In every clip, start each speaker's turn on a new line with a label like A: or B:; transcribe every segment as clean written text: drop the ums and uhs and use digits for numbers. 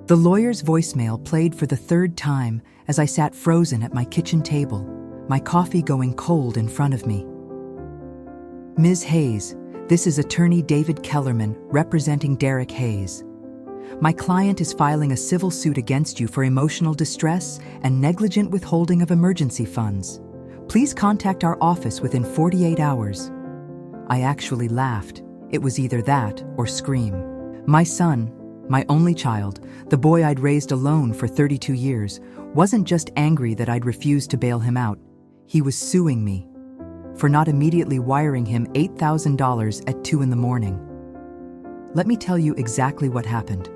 A: The lawyer's voicemail played for the third time as I sat frozen at my kitchen table, my coffee going cold in front of me. Ms. Hayes, this is attorney David Kellerman representing Derek Hayes. My client is filing a civil suit against you for emotional distress and negligent withholding of emergency funds. Please contact our office within 48 hours. I actually laughed. It was either that or scream. My son, my only child, the boy I'd raised alone for 32 years, wasn't just angry that I'd refused to bail him out. He was suing me for not immediately wiring him $8,000 at 2 a.m. Let me tell you exactly what happened.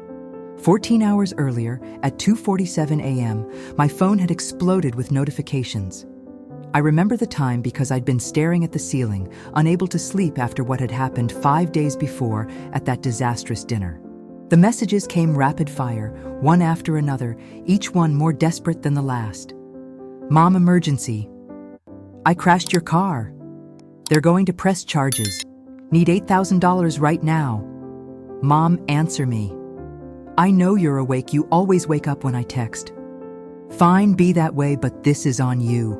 A: 14 hours earlier, at 2:47 a.m., my phone had exploded with notifications. I remember the time because I'd been staring at the ceiling, unable to sleep after what had happened 5 days before at that disastrous dinner. The messages came rapid fire, one after another, each one more desperate than the last. Mom, emergency. I crashed your car. They're going to press charges. Need $8,000 right now. Mom, answer me. I know you're awake. You always wake up when I text. Fine, be that way, but this is on you.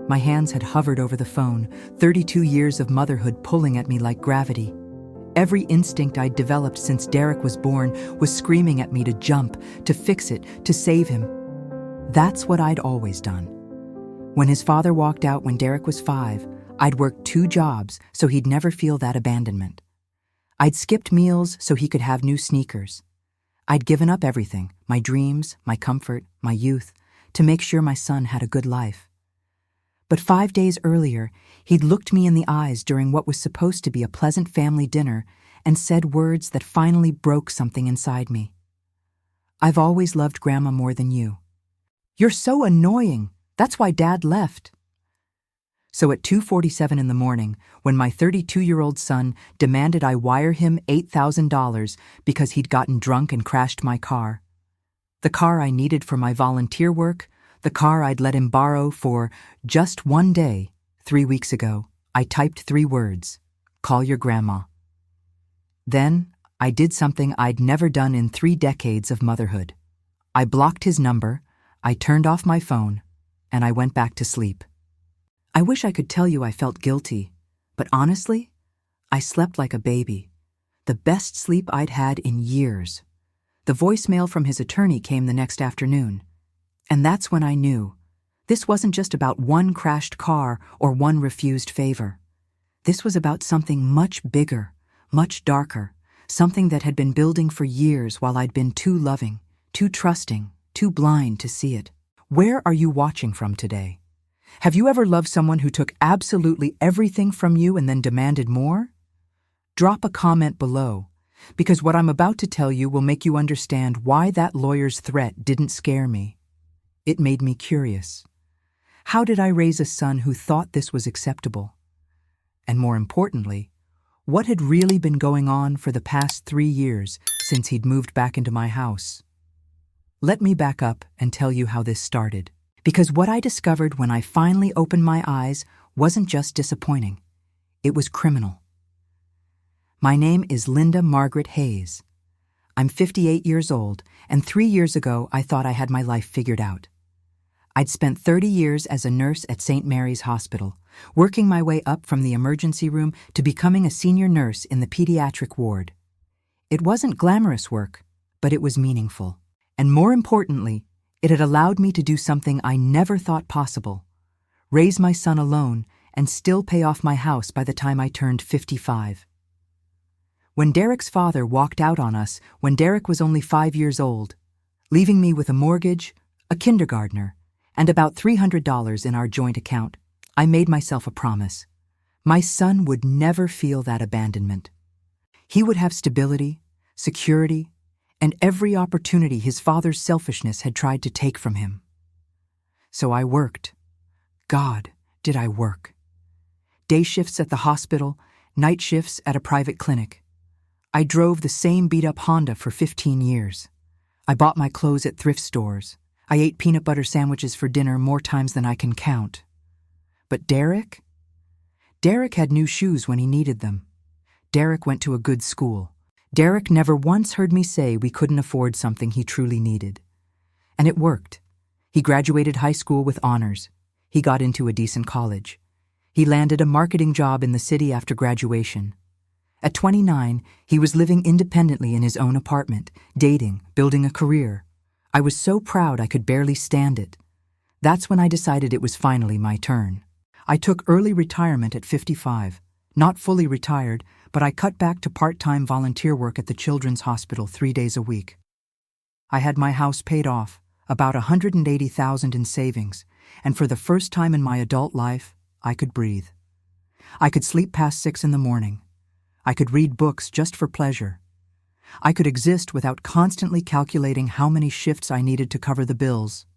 A: My hands had hovered over the phone, 32 years of motherhood pulling at me like gravity. Every instinct I'd developed since Derek was born was screaming at me to jump, to fix it, to save him. That's what I'd always done. When his father walked out when Derek was 5, I'd worked 2 jobs so he'd never feel that abandonment. I'd skipped meals so he could have new sneakers. I'd given up everything, my dreams, my comfort, my youth, to make sure my son had a good life. But 5 days earlier, he'd looked me in the eyes during what was supposed to be a pleasant family dinner and said words that finally broke something inside me. I've always loved Grandma more than you. You're so annoying. That's why Dad left. So at 2:47 in the morning, when my 32-year-old son demanded I wire him $8,000 because he'd gotten drunk and crashed my car, the car I needed for my volunteer work, the car I'd let him borrow for just one day, 3 weeks ago, I typed 3 words: call your grandma. Then I did something I'd never done in 3 decades of motherhood. I blocked his number, I turned off my phone, and I went back to sleep. I wish I could tell you I felt guilty, but honestly, I slept like a baby. The best sleep I'd had in years. The voicemail from his attorney came the next afternoon. And that's when I knew. This wasn't just about one crashed car or one refused favor. This was about something much bigger, much darker, something that had been building for years while I'd been too loving, too trusting, too blind to see it. Where are you watching from today? Have you ever loved someone who took absolutely everything from you and then demanded more? Drop a comment below, because what I'm about to tell you will make you understand why that lawyer's threat didn't scare me. It made me curious. How did I raise a son who thought this was acceptable? And more importantly, what had really been going on for the past 3 years since he'd moved back into my house? Let me back up and tell you how this started. Because what I discovered when I finally opened my eyes wasn't just disappointing. It was criminal. My name is Linda Margaret Hayes. I'm 58 years old, and 3 years ago I thought I had my life figured out. I'd spent 30 years as a nurse at St. Mary's Hospital, working my way up from the emergency room to becoming a senior nurse in the pediatric ward. It wasn't glamorous work, but it was meaningful. And more importantly, it had allowed me to do something I never thought possible: raise my son alone and still pay off my house by the time I turned 55. When Derek's father walked out on us when Derek was only 5 years old, leaving me with a mortgage, a kindergartner, and about $300 in our joint account, I made myself a promise. My son would never feel that abandonment. He would have stability, security, and every opportunity his father's selfishness had tried to take from him. So I worked. God, did I work. Day shifts at the hospital, night shifts at a private clinic. I drove the same beat-up Honda for 15 years. I bought my clothes at thrift stores. I ate peanut butter sandwiches for dinner more times than I can count. But Derek? Derek had new shoes when he needed them. Derek went to a good school. Derek never once heard me say we couldn't afford something he truly needed. And it worked. He graduated high school with honors. He got into a decent college. He landed a marketing job in the city after graduation. At 29, he was living independently in his own apartment, dating, building a career. I was so proud I could barely stand it. That's when I decided it was finally my turn. I took early retirement at 55. Not fully retired, but I cut back to part-time volunteer work at the Children's Hospital 3 days a week. I had my house paid off, about $180,000 in savings, and for the first time in my adult life, I could breathe. I could sleep past 6 in the morning. I could read books just for pleasure. I could exist without constantly calculating how many shifts I needed to cover the bills.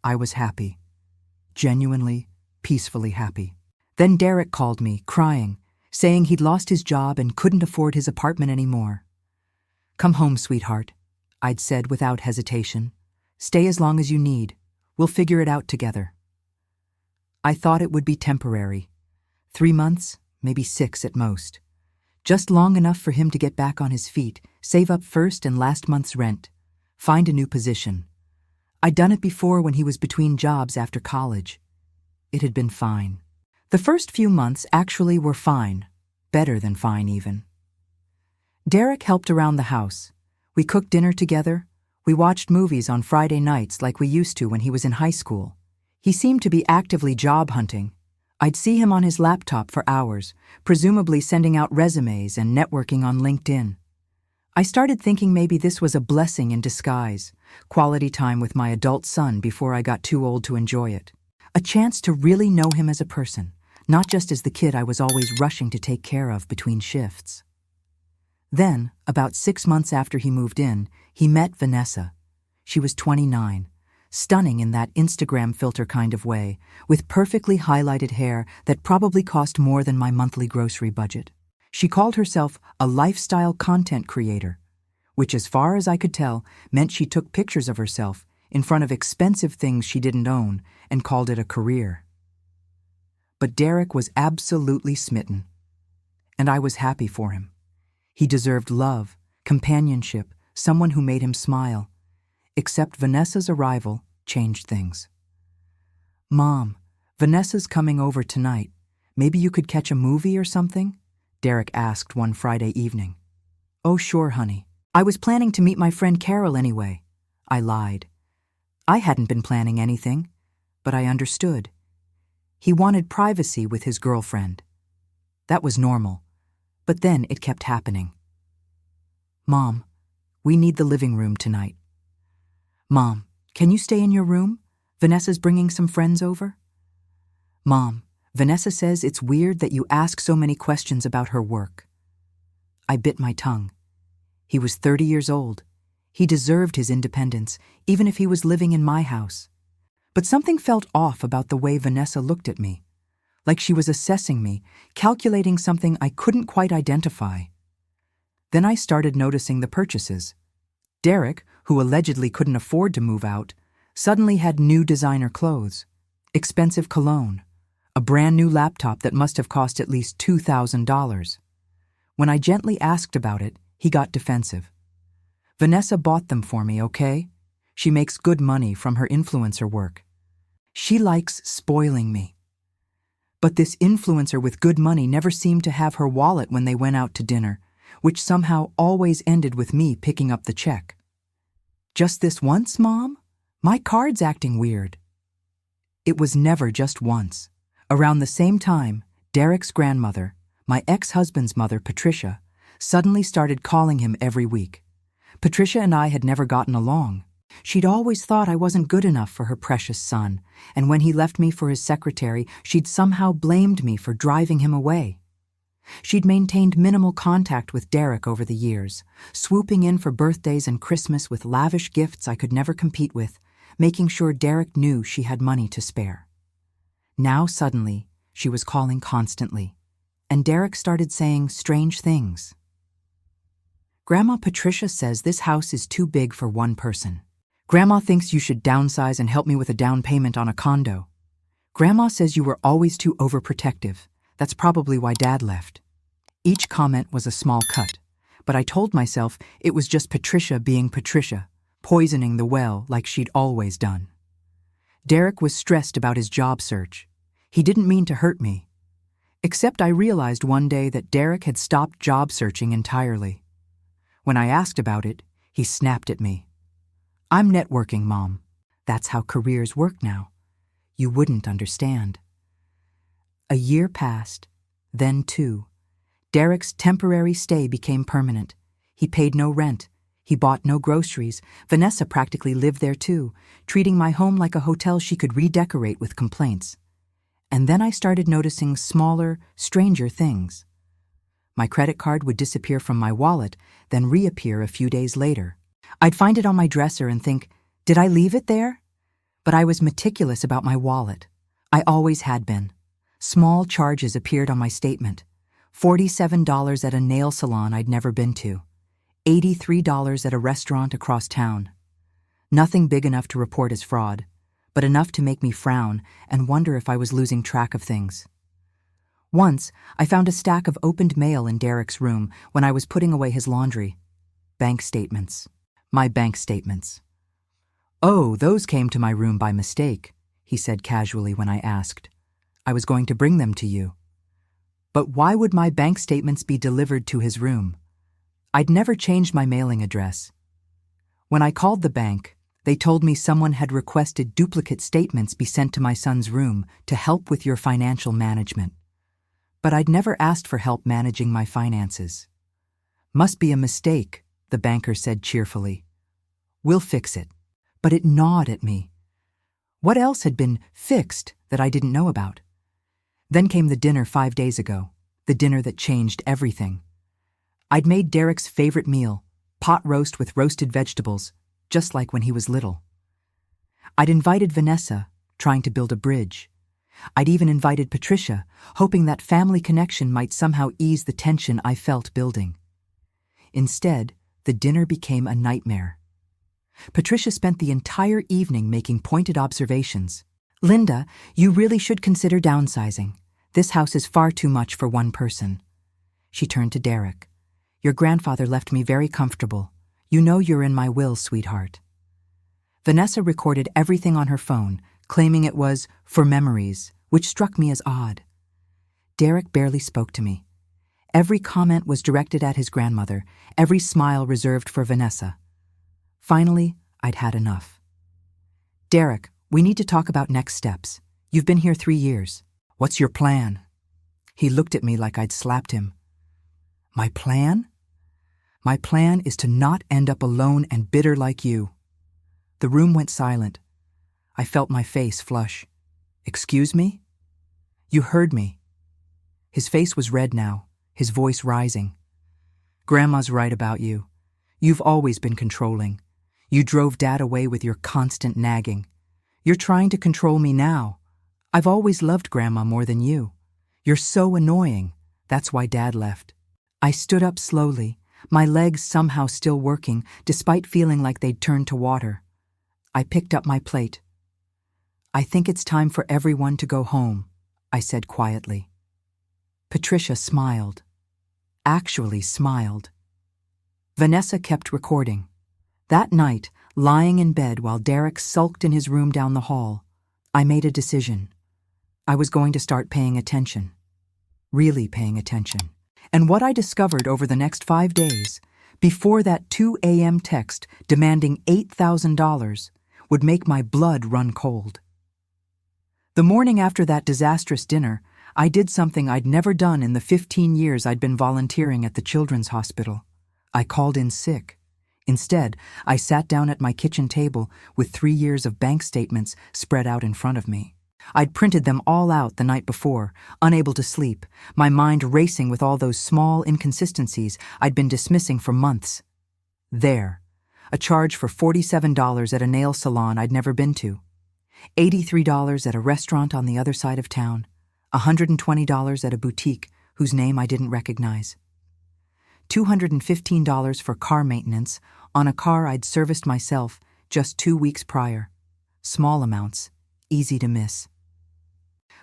A: I was happy. Genuinely, peacefully happy. Then Derek called me, crying, saying he'd lost his job and couldn't afford his apartment anymore. "Come home, sweetheart," I'd said without hesitation. "Stay as long as you need. We'll figure it out together." I thought it would be temporary. 3 months, maybe 6 at most. Just long enough for him to get back on his feet, save up first and last month's rent, find a new position. I'd done it before when he was between jobs after college. It had been fine. The first few months actually were fine, better than fine even. Derek helped around the house. We cooked dinner together. We watched movies on Friday nights like we used to when he was in high school. He seemed to be actively job hunting. I'd see him on his laptop for hours, presumably sending out resumes and networking on LinkedIn. I started thinking maybe this was a blessing in disguise, quality time with my adult son before I got too old to enjoy it. A chance to really know him as a person, not just as the kid I was always rushing to take care of between shifts. Then, about 6 months after he moved in, he met Vanessa. She was 29. Stunning in that Instagram filter kind of way, with perfectly highlighted hair that probably cost more than my monthly grocery budget. She called herself a lifestyle content creator, which as far as I could tell meant she took pictures of herself in front of expensive things she didn't own and called it a career. But Derek was absolutely smitten, and I was happy for him. He deserved love, companionship, someone who made him smile. Except Vanessa's arrival changed things. "Mom, Vanessa's coming over tonight. Maybe you could catch a movie or something?" Derek asked one Friday evening. "Oh, sure, honey. I was planning to meet my friend Carol anyway." I lied. I hadn't been planning anything, but I understood. He wanted privacy with his girlfriend. That was normal, but then it kept happening. "Mom, we need the living room tonight." "Mom, can you stay in your room? Vanessa's bringing some friends over." "Mom, Vanessa says it's weird that you ask so many questions about her work." I bit my tongue. He was 30 years old. He deserved his independence, even if he was living in my house. But something felt off about the way Vanessa looked at me, like she was assessing me, calculating something I couldn't quite identify. Then I started noticing the purchases. Derek, who allegedly couldn't afford to move out, suddenly had new designer clothes, expensive cologne, a brand new laptop that must have cost at least $2,000. When I gently asked about it, he got defensive. "Vanessa bought them for me, okay? She makes good money from her influencer work. She likes spoiling me." But this influencer with good money never seemed to have her wallet when they went out to dinner, which somehow always ended with me picking up the check. "Just this once, Mom? My card's acting weird." It was never just once. Around the same time, Derek's grandmother, my ex-husband's mother, Patricia, suddenly started calling him every week. Patricia and I had never gotten along. She'd always thought I wasn't good enough for her precious son, and when he left me for his secretary, she'd somehow blamed me for driving him away. She'd maintained minimal contact with Derek over the years, swooping in for birthdays and Christmas with lavish gifts I could never compete with, making sure Derek knew she had money to spare. Now suddenly, she was calling constantly, and Derek started saying strange things. "Grandma Patricia says this house is too big for one person. Grandma thinks you should downsize and help me with a down payment on a condo. Grandma says you were always too overprotective. That's probably why Dad left." Each comment was a small cut, but I told myself it was just Patricia being Patricia, poisoning the well like she'd always done. Derek was stressed about his job search. He didn't mean to hurt me. Except I realized one day that Derek had stopped job searching entirely. When I asked about it, he snapped at me. "I'm networking, Mom. That's how careers work now. You wouldn't understand." A year passed, then two. Derek's temporary stay became permanent. He paid no rent. He bought no groceries. Vanessa practically lived there too, treating my home like a hotel she could redecorate with complaints. And then I started noticing smaller, stranger things. My credit card would disappear from my wallet, then reappear a few days later. I'd find it on my dresser and think, did I leave it there? But I was meticulous about my wallet. I always had been. Small charges appeared on my statement. $47 at a nail salon I'd never been to. $83 at a restaurant across town. Nothing big enough to report as fraud, but enough to make me frown and wonder if I was losing track of things. Once, I found a stack of opened mail in Derek's room when I was putting away his laundry. Bank statements. My bank statements. "Oh, those came to my room by mistake," he said casually when I asked. "I was going to bring them to you." But why would my bank statements be delivered to his room? I'd never changed my mailing address. When I called the bank, they told me someone had requested duplicate statements be sent to my son's room to help with your financial management. But I'd never asked for help managing my finances. "Must be a mistake," the banker said cheerfully. "We'll fix it." But it gnawed at me. What else had been fixed that I didn't know about? Then came the dinner 5 days ago, the dinner that changed everything. I'd made Derek's favorite meal, pot roast with roasted vegetables, just like when he was little. I'd invited Vanessa, trying to build a bridge. I'd even invited Patricia, hoping that family connection might somehow ease the tension I felt building. Instead, the dinner became a nightmare. Patricia spent the entire evening making pointed observations. "Linda, you really should consider downsizing. This house is far too much for one person." She turned to Derek. "Your grandfather left me very comfortable. You know you're in my will, sweetheart." Vanessa recorded everything on her phone, claiming it was for memories, which struck me as odd. Derek barely spoke to me. Every comment was directed at his grandmother, every smile reserved for Vanessa. Finally, I'd had enough. "Derek, we need to talk about next steps. You've been here 3 years. What's your plan?" He looked at me like I'd slapped him. "My plan? My plan is to not end up alone and bitter like you." The room went silent. I felt my face flush. "Excuse me?" "You heard me." His face was red now, his voice rising. "Grandma's right about you. You've always been controlling. You drove Dad away with your constant nagging. You're trying to control me now. I've always loved Grandma more than you. You're so annoying. That's why Dad left." I stood up slowly, my legs somehow still working, despite feeling like they'd turned to water. I picked up my plate. "I think it's time for everyone to go home," I said quietly. Patricia smiled. Actually smiled. Vanessa kept recording. That night, lying in bed while Derek sulked in his room down the hall, I made a decision. I was going to start paying attention. Really paying attention. And what I discovered over the next 5 days, before that 2 a.m. text demanding $8,000, would make my blood run cold. The morning after that disastrous dinner, I did something I'd never done in the 15 years I'd been volunteering at the Children's Hospital. I called in sick. Instead, I sat down at my kitchen table with 3 years of bank statements spread out in front of me. I'd printed them all out the night before, unable to sleep, my mind racing with all those small inconsistencies I'd been dismissing for months. There, a charge for $47 at a nail salon I'd never been to, $83 at a restaurant on the other side of town, $120 at a boutique whose name I didn't recognize, $215 for car maintenance on a car I'd serviced myself just 2 weeks prior. Small amounts, easy to miss.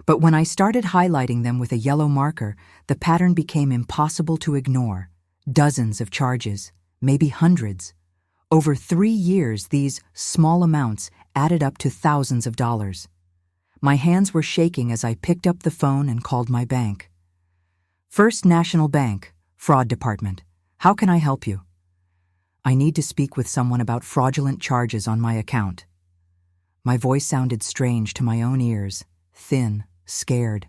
A: But when I started highlighting them with a yellow marker, the pattern became impossible to ignore. Dozens of charges, maybe hundreds. Over 3 years, these small amounts added up to thousands of dollars. My hands were shaking as I picked up the phone and called my bank. First National Bank, Fraud Department. How can I help you? I need to speak with someone about fraudulent charges on my account. My voice sounded strange to my own ears, thin, scared.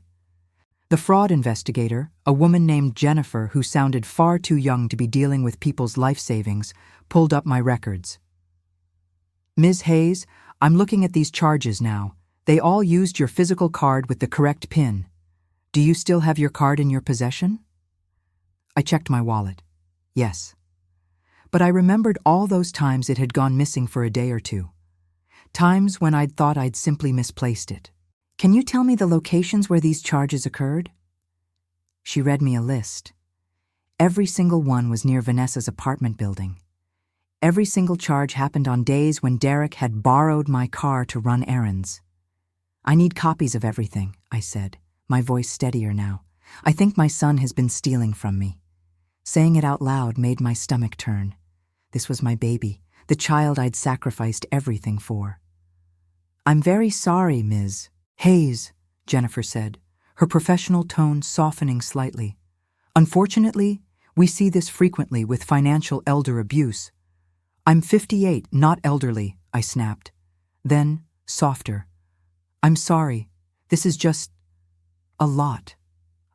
A: The fraud investigator, a woman named Jennifer who sounded far too young to be dealing with people's life savings, pulled up my records. Ms. Hayes, I'm looking at these charges now. They all used your physical card with the correct PIN. Do you still have your card in your possession? I checked my wallet. Yes. But I remembered all those times it had gone missing for a day or two. Times when I'd thought I'd simply misplaced it. Can you tell me the locations where these charges occurred? She read me a list. Every single one was near Vanessa's apartment building. Every single charge happened on days when Derek had borrowed my car to run errands. I need copies of everything, I said, my voice steadier now. I think my son has been stealing from me. Saying it out loud made my stomach turn. This was my baby, the child I'd sacrificed everything for. I'm very sorry, Ms. Hayes, Jennifer said, her professional tone softening slightly. Unfortunately, we see this frequently with financial elder abuse. I'm 58, not elderly, I snapped. Then, softer. I'm sorry. This is just a lot.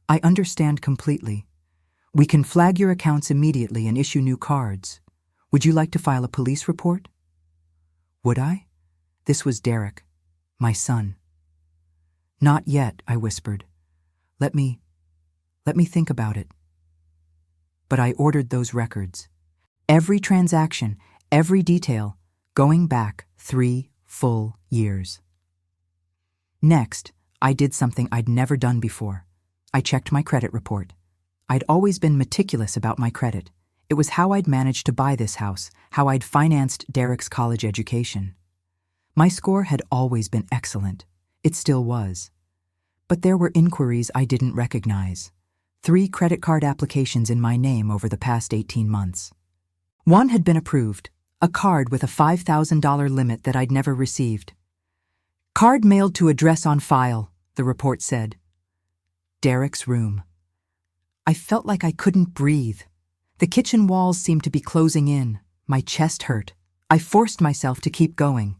A: I understand completely. We can flag your accounts immediately and issue new cards. Would you like to file a police report? Would I? This was Derek, my son. Not yet, I whispered. Let me think about it. But I ordered those records. Every transaction, every detail, going back 3 full years. Next, I did something I'd never done before. I checked my credit report. I'd always been meticulous about my credit. It was how I'd managed to buy this house, how I'd financed Derek's college education. My score had always been excellent. It still was. But there were inquiries I didn't recognize. 3 credit card applications in my name over the past 18 months. One had been approved, a card with a $5,000 limit that I'd never received. Card mailed to address on file, the report said. Derek's room. I felt like I couldn't breathe. The kitchen walls seemed to be closing in. My chest hurt. I forced myself to keep going.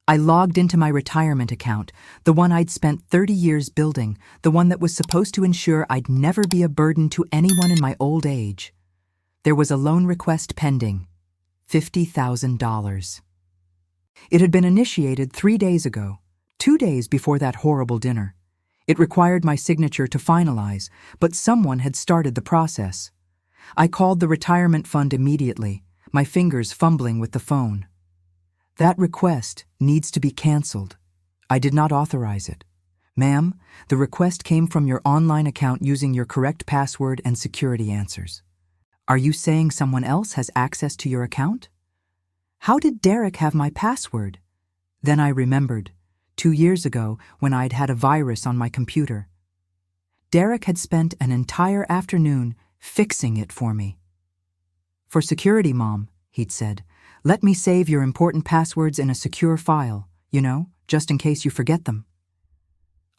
A: I logged into my retirement account, the one I'd spent 30 years building, the one that was supposed to ensure I'd never be a burden to anyone in my old age. There was a loan request pending. $50,000. It had been initiated 3 days ago, 2 days before that horrible dinner. It required my signature to finalize, but someone had started the process. I called the retirement fund immediately, my fingers fumbling with the phone. That request needs to be canceled. I did not authorize it. Ma'am, the request came from your online account using your correct password and security answers. Are you saying someone else has access to your account? How did Derek have my password? Then I remembered, 2 years ago when I'd had a virus on my computer. Derek had spent an entire afternoon fixing it for me. For security, Mom, he'd said, let me save your important passwords in a secure file, just in case you forget them.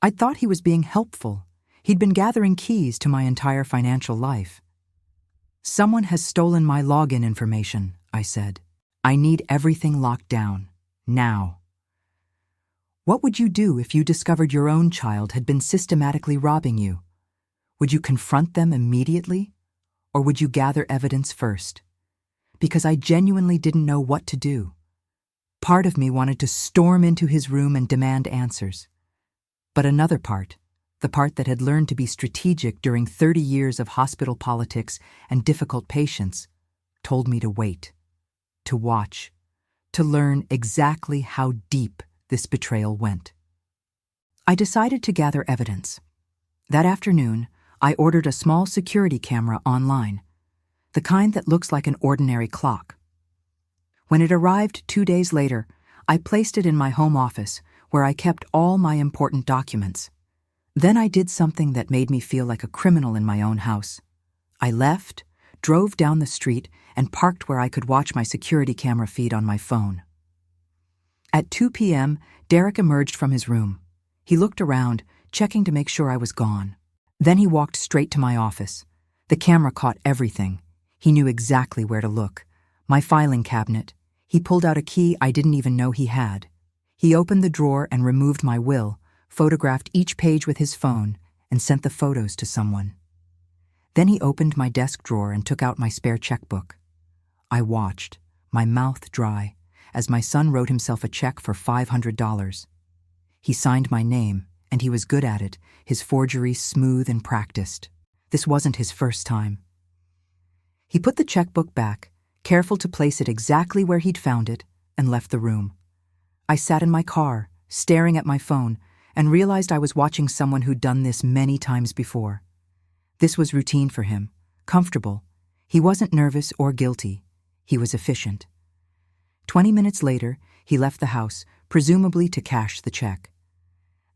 A: I'd thought he was being helpful. He'd been gathering keys to my entire financial life. Someone has stolen my login information, I said. I need everything locked down, now. What would you do if you discovered your own child had been systematically robbing you? Would you confront them immediately? Or would you gather evidence first? Because I genuinely didn't know what to do. Part of me wanted to storm into his room and demand answers. But another part, the part that had learned to be strategic during 30 years of hospital politics and difficult patients, told me to wait, to watch, to learn exactly how deep this betrayal went. I decided to gather evidence. That afternoon, I ordered a small security camera online, the kind that looks like an ordinary clock. When it arrived 2 days later, I placed it in my home office, where I kept all my important documents. Then I did something that made me feel like a criminal in my own house. I left, drove down the street, and parked where I could watch my security camera feed on my phone. At 2 p.m., Derek emerged from his room. He looked around, checking to make sure I was gone. Then he walked straight to my office. The camera caught everything. He knew exactly where to look. My filing cabinet. He pulled out a key I didn't even know he had. He opened the drawer and removed my will, photographed each page with his phone, and sent the photos to someone. Then he opened my desk drawer and took out my spare checkbook. I watched, my mouth dry, as my son wrote himself a check for $500. He signed my name, and he was good at it, his forgery smooth and practiced. This wasn't his first time. He put the checkbook back, careful to place it exactly where he'd found it, and left the room. I sat in my car, staring at my phone, and realized I was watching someone who'd done this many times before. This was routine for him, comfortable. He wasn't nervous or guilty. He was efficient. 20 minutes later, he left the house, presumably to cash the check.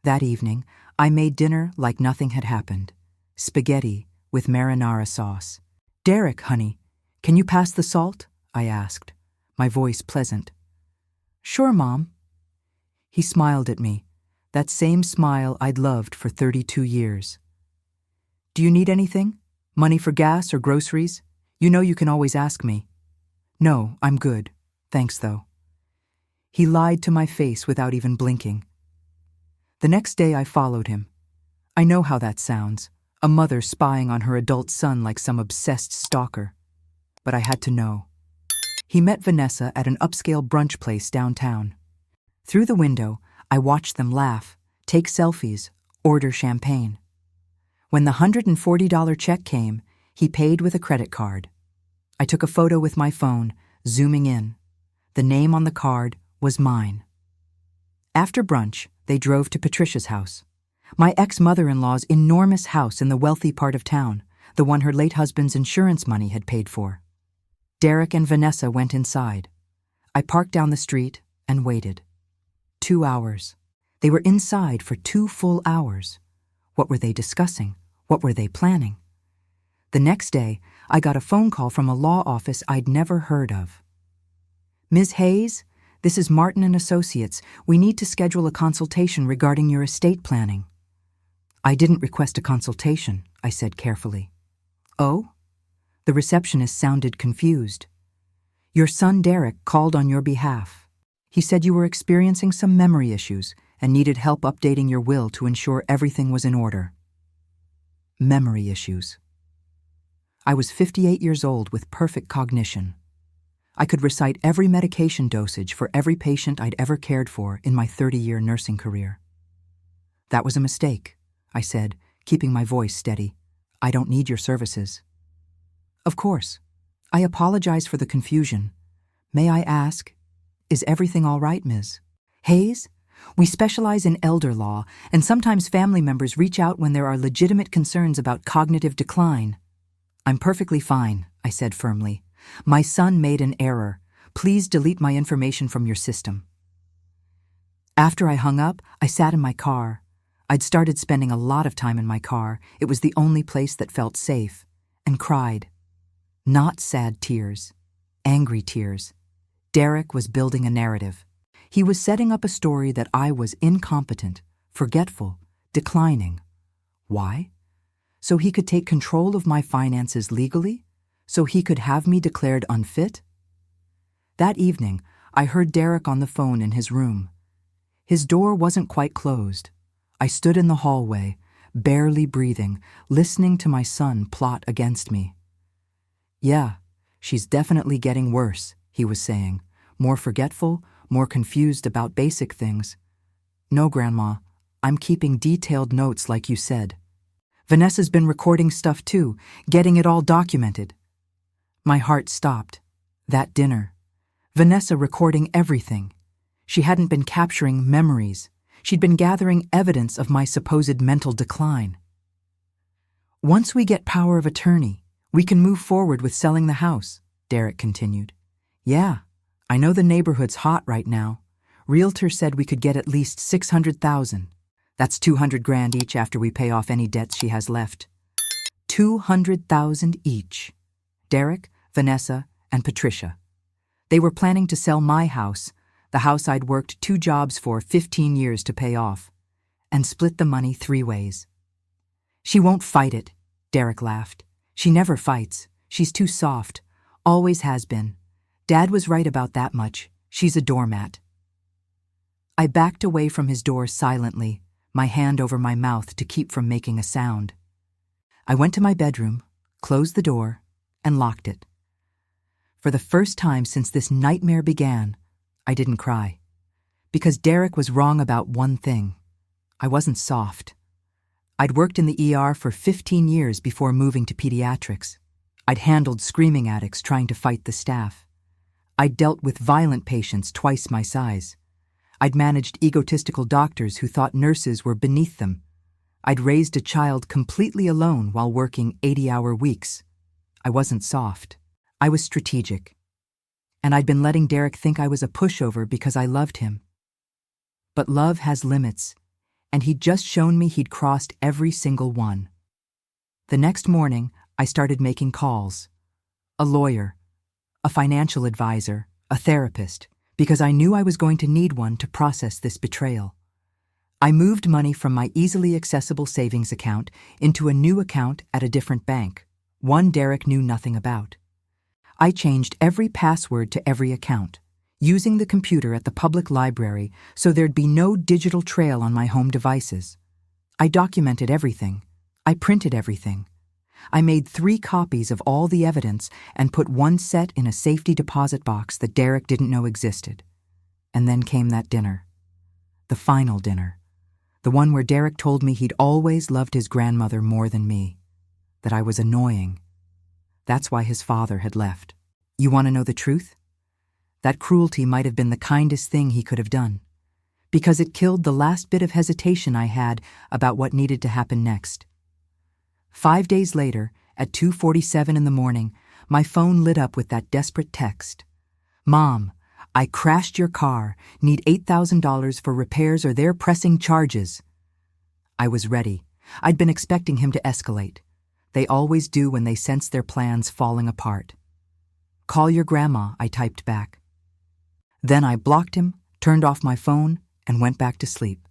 A: That evening, I made dinner like nothing had happened. Spaghetti with marinara sauce. "Derek, honey, can you pass the salt?" I asked, my voice pleasant. "Sure, Mom." He smiled at me, that same smile I'd loved for 32 years. "Do you need anything? Money for gas or groceries? You know you can always ask me." "No, I'm good. Thanks, though." He lied to my face without even blinking. The next day I followed him. I know how that sounds, a mother spying on her adult son like some obsessed stalker. But I had to know. He met Vanessa at an upscale brunch place downtown. Through the window, I watched them laugh, take selfies, order champagne. When the $140 check came, he paid with a credit card. I took a photo with my phone, zooming in. The name on the card was mine. After brunch, they drove to Patricia's house, my ex-mother-in-law's enormous house in the wealthy part of town, the one her late husband's insurance money had paid for. Derek and Vanessa went inside. I parked down the street and waited. 2 hours. They were inside for 2 full hours. What were they discussing? What were they planning? The next day, I got a phone call from a law office I'd never heard of. "Ms. Hayes, this is Martin and Associates. We need to schedule a consultation regarding your estate planning." "I didn't request a consultation," I said carefully. "Oh?" The receptionist sounded confused. "Your son Derek called on your behalf. He said you were experiencing some memory issues and needed help updating your will to ensure everything was in order." Memory issues. I was 58 years old with perfect cognition. I could recite every medication dosage for every patient I'd ever cared for in my 30-year nursing career. "That was a mistake," I said, keeping my voice steady. "I don't need your services." "Of course. I apologize for the confusion. May I ask, is everything all right, Ms. Hayes? We specialize in elder law, and sometimes family members reach out when there are legitimate concerns about cognitive decline." "I'm perfectly fine," I said firmly. "My son made an error. Please delete my information from your system." After I hung up, I sat in my car. I'd started spending a lot of time in my car. It was the only place that felt safe. And cried. Not sad tears. Angry tears. Derek was building a narrative. He was setting up a story that I was incompetent, forgetful, declining. Why? So he could take control of my finances legally? So he could have me declared unfit? That evening, I heard Derek on the phone in his room. His door wasn't quite closed. I stood in the hallway, barely breathing, listening to my son plot against me. "Yeah, she's definitely getting worse," he was saying, more forgetful, more confused about basic things. "No, Grandma, I'm keeping detailed notes like you said. Vanessa's been recording stuff too, getting it all documented." My heart stopped. That dinner. Vanessa recording everything. She hadn't been capturing memories. She'd been gathering evidence of my supposed mental decline. "Once we get power of attorney, we can move forward with selling the house," Derek continued. "Yeah, I know the neighborhood's hot right now. Realtor said we could get at least $600,000. That's $200,000 each after we pay off any debts she has left. $200,000 each. Derek, Vanessa, and Patricia. They were planning to sell my house, the house I'd worked 2 jobs for 15 years to pay off, and split the money 3 ways. "She won't fight it," Derek laughed. "She never fights. She's too soft. Always has been. Dad was right about that much. She's a doormat." I backed away from his door silently, my hand over my mouth to keep from making a sound. I went to my bedroom, closed the door, and locked it. For the first time since this nightmare began, I didn't cry. Because Derek was wrong about one thing. I wasn't soft. I'd worked in the ER for 15 years before moving to pediatrics. I'd handled screaming addicts trying to fight the staff. I'd dealt with violent patients twice my size. I'd managed egotistical doctors who thought nurses were beneath them. I'd raised a child completely alone while working 80-hour weeks. I wasn't soft. I was strategic. And I'd been letting Derek think I was a pushover because I loved him. But love has limits, and he'd just shown me he'd crossed every single one. The next morning, I started making calls. A lawyer, a financial advisor, a therapist, because I knew I was going to need one to process this betrayal. I moved money from my easily accessible savings account into a new account at a different bank, one Derek knew nothing about. I changed every password to every account, using the computer at the public library so there'd be no digital trail on my home devices. I documented everything. I printed everything. I made 3 copies of all the evidence and put 1 set in a safety deposit box that Derek didn't know existed. And then came that dinner. The final dinner. The one where Derek told me he'd always loved his grandmother more than me. That I was annoying. That's why his father had left. You want to know the truth? That cruelty might have been the kindest thing he could have done. Because it killed the last bit of hesitation I had about what needed to happen next. 5 days later, at 2:47 in the morning, my phone lit up with that desperate text. "Mom, I crashed your car, need $8,000 for repairs or they're pressing charges." I was ready. I'd been expecting him to escalate. They always do when they sense their plans falling apart. "Call your grandma," I typed back. Then I blocked him, turned off my phone, and went back to sleep,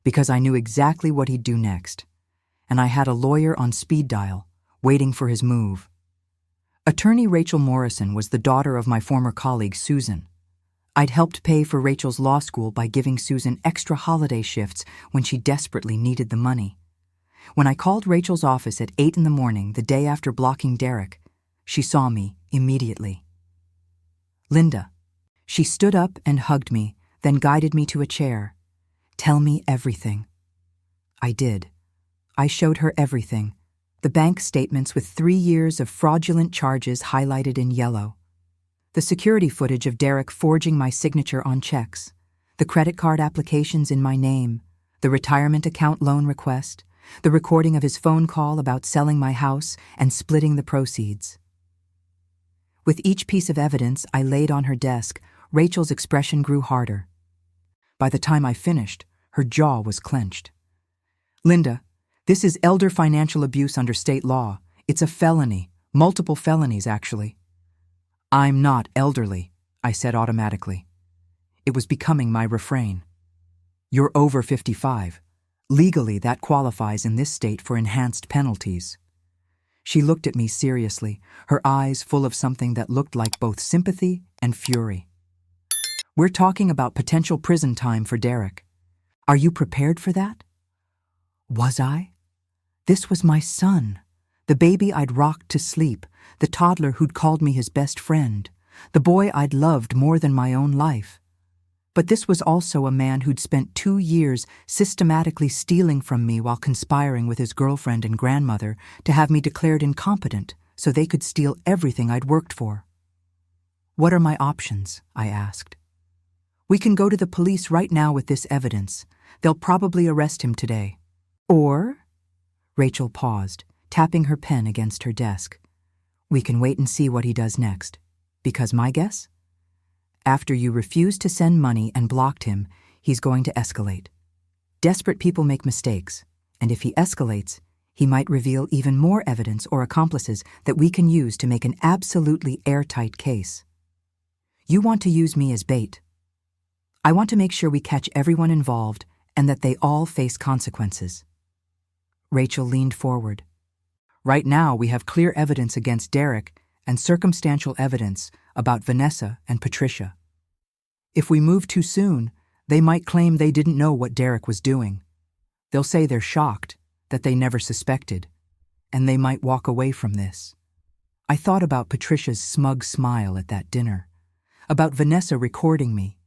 A: because I knew exactly what he'd do next. And I had a lawyer on speed dial, waiting for his move. Attorney Rachel Morrison was the daughter of my former colleague Susan. I'd helped pay for Rachel's law school by giving Susan extra holiday shifts when she desperately needed the money. When I called Rachel's office at 8 in the morning, the day after blocking Derek, she saw me immediately. "Linda." She stood up and hugged me, then guided me to a chair. "Tell me everything." I did. I showed her everything. The bank statements with 3 years of fraudulent charges highlighted in yellow. The security footage of Derek forging my signature on checks. The credit card applications in my name. The retirement account loan request. The recording of his phone call about selling my house and splitting the proceeds. With each piece of evidence I laid on her desk, Rachel's expression grew harder. By the time I finished, her jaw was clenched. "Linda, this is elder financial abuse under state law. It's a felony, multiple felonies actually." "I'm not elderly," I said automatically. It was becoming my refrain. "You're over 55. Legally, that qualifies in this state for enhanced penalties." She looked at me seriously, her eyes full of something that looked like both sympathy and fury. "We're talking about potential prison time for Derek. Are you prepared for that?" Was I? This was my son, the baby I'd rocked to sleep, the toddler who'd called me his best friend, the boy I'd loved more than my own life. But this was also a man who'd spent 2 years systematically stealing from me while conspiring with his girlfriend and grandmother to have me declared incompetent so they could steal everything I'd worked for. "What are my options?" I asked. "We can go to the police right now with this evidence. They'll probably arrest him today. Or," Rachel paused, tapping her pen against her desk, "we can wait and see what he does next. Because my guess? After you refused to send money and blocked him, he's going to escalate. Desperate people make mistakes, and if he escalates, He might reveal even more evidence or accomplices that we can use to make an absolutely airtight case. You want to use me as bait. I want to make sure we catch everyone involved and that they all face consequences. Rachel leaned forward. Right now, we have clear evidence against Derek and circumstantial evidence about Vanessa and Patricia. If we move too soon, they might claim they didn't know what Derek was doing. They'll say they're shocked, that they never suspected, and they might walk away from this. I thought about Patricia's smug smile at that dinner, about Vanessa recording me,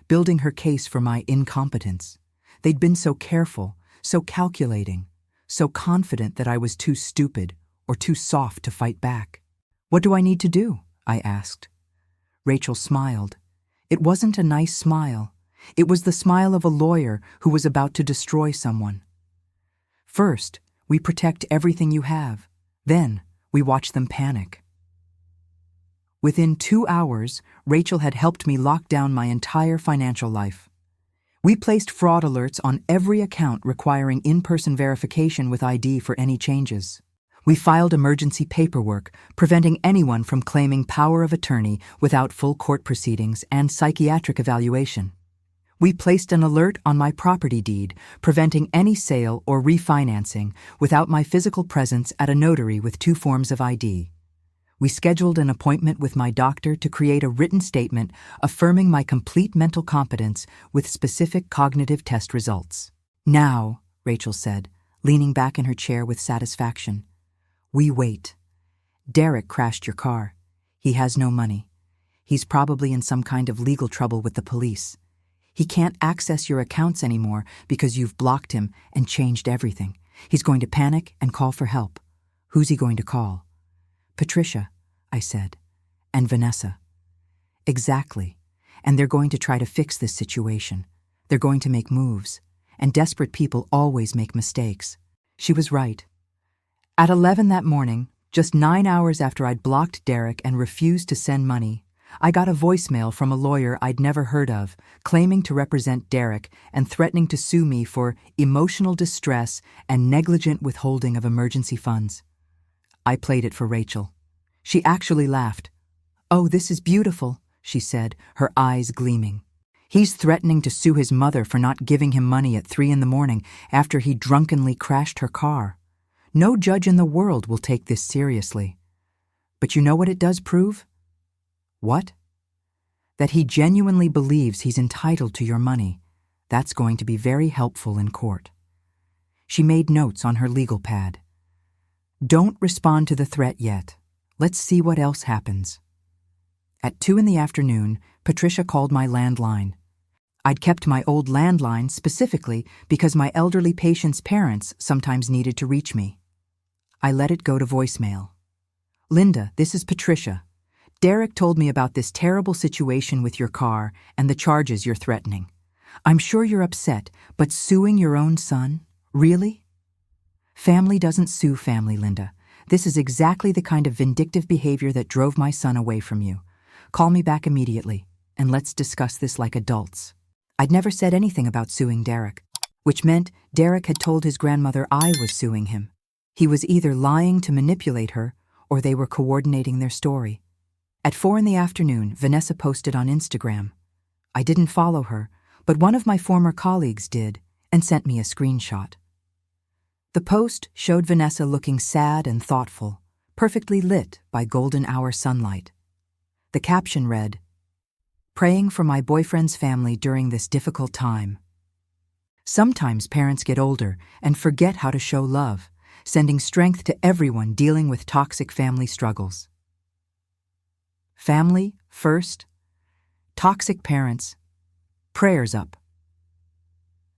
A: building her case for my incompetence. They'd been so careful, so calculating, so confident that I was too stupid or too soft to fight back. What do I need to do? I asked. Rachel smiled. It wasn't a nice smile. It was the smile of a lawyer who was about to destroy someone. First, we protect everything you have. Then, we watch them panic. Within 2 hours, Rachel had helped me lock down my entire financial life. We placed fraud alerts on every account requiring in-person verification with ID for any changes. We filed emergency paperwork, preventing anyone from claiming power of attorney without full court proceedings and psychiatric evaluation. We placed an alert on my property deed, preventing any sale or refinancing without my physical presence at a notary with 2 forms of ID. We scheduled an appointment with my doctor to create a written statement affirming my complete mental competence with specific cognitive test results. Now, Rachel said, leaning back in her chair with satisfaction, we wait. Derek crashed your car. He has no money. He's probably in some kind of legal trouble with the police. He can't access your accounts anymore because you've blocked him and changed everything. He's going to panic and call for help. Who's he going to call? Patricia, I said, and Vanessa. Exactly. And they're going to try to fix this situation. They're going to make moves. And desperate people always make mistakes. She was right. At 11 that morning, just 9 hours after I'd blocked Derek and refused to send money, I got a voicemail from a lawyer I'd never heard of, claiming to represent Derek and threatening to sue me for emotional distress and negligent withholding of emergency funds. I played it for Rachel. She actually laughed. "Oh, this is beautiful," she said, her eyes gleaming. "He's threatening to sue his mother for not giving him money at 3 a.m. after he drunkenly crashed her car. No judge in the world will take this seriously. But you know what it does prove?" "What?" "That he genuinely believes he's entitled to your money. That's going to be very helpful in court." She made notes on her legal pad. "Don't respond to the threat yet. Let's see what else happens." At 2 p.m, Patricia called my landline. I'd kept my old landline specifically because my elderly patient's parents sometimes needed to reach me. I let it go to voicemail. "Linda, this is Patricia. Derek told me about this terrible situation with your car and the charges you're threatening. I'm sure you're upset, but suing your own son? Really? Family doesn't sue family, Linda. This is exactly the kind of vindictive behavior that drove my son away from you. Call me back immediately, and let's discuss this like adults." I'd never said anything about suing Derek, which meant Derek had told his grandmother I was suing him. He was either lying to manipulate her, or they were coordinating their story. At 4 p.m, Vanessa posted on Instagram. I didn't follow her, but one of my former colleagues did and sent me a screenshot. The post showed Vanessa looking sad and thoughtful, perfectly lit by golden hour sunlight. The caption read, "Praying for my boyfriend's family during this difficult time." Sometimes parents get older and forget how to show love, sending strength to everyone dealing with toxic family struggles. Family first, toxic parents, prayers up.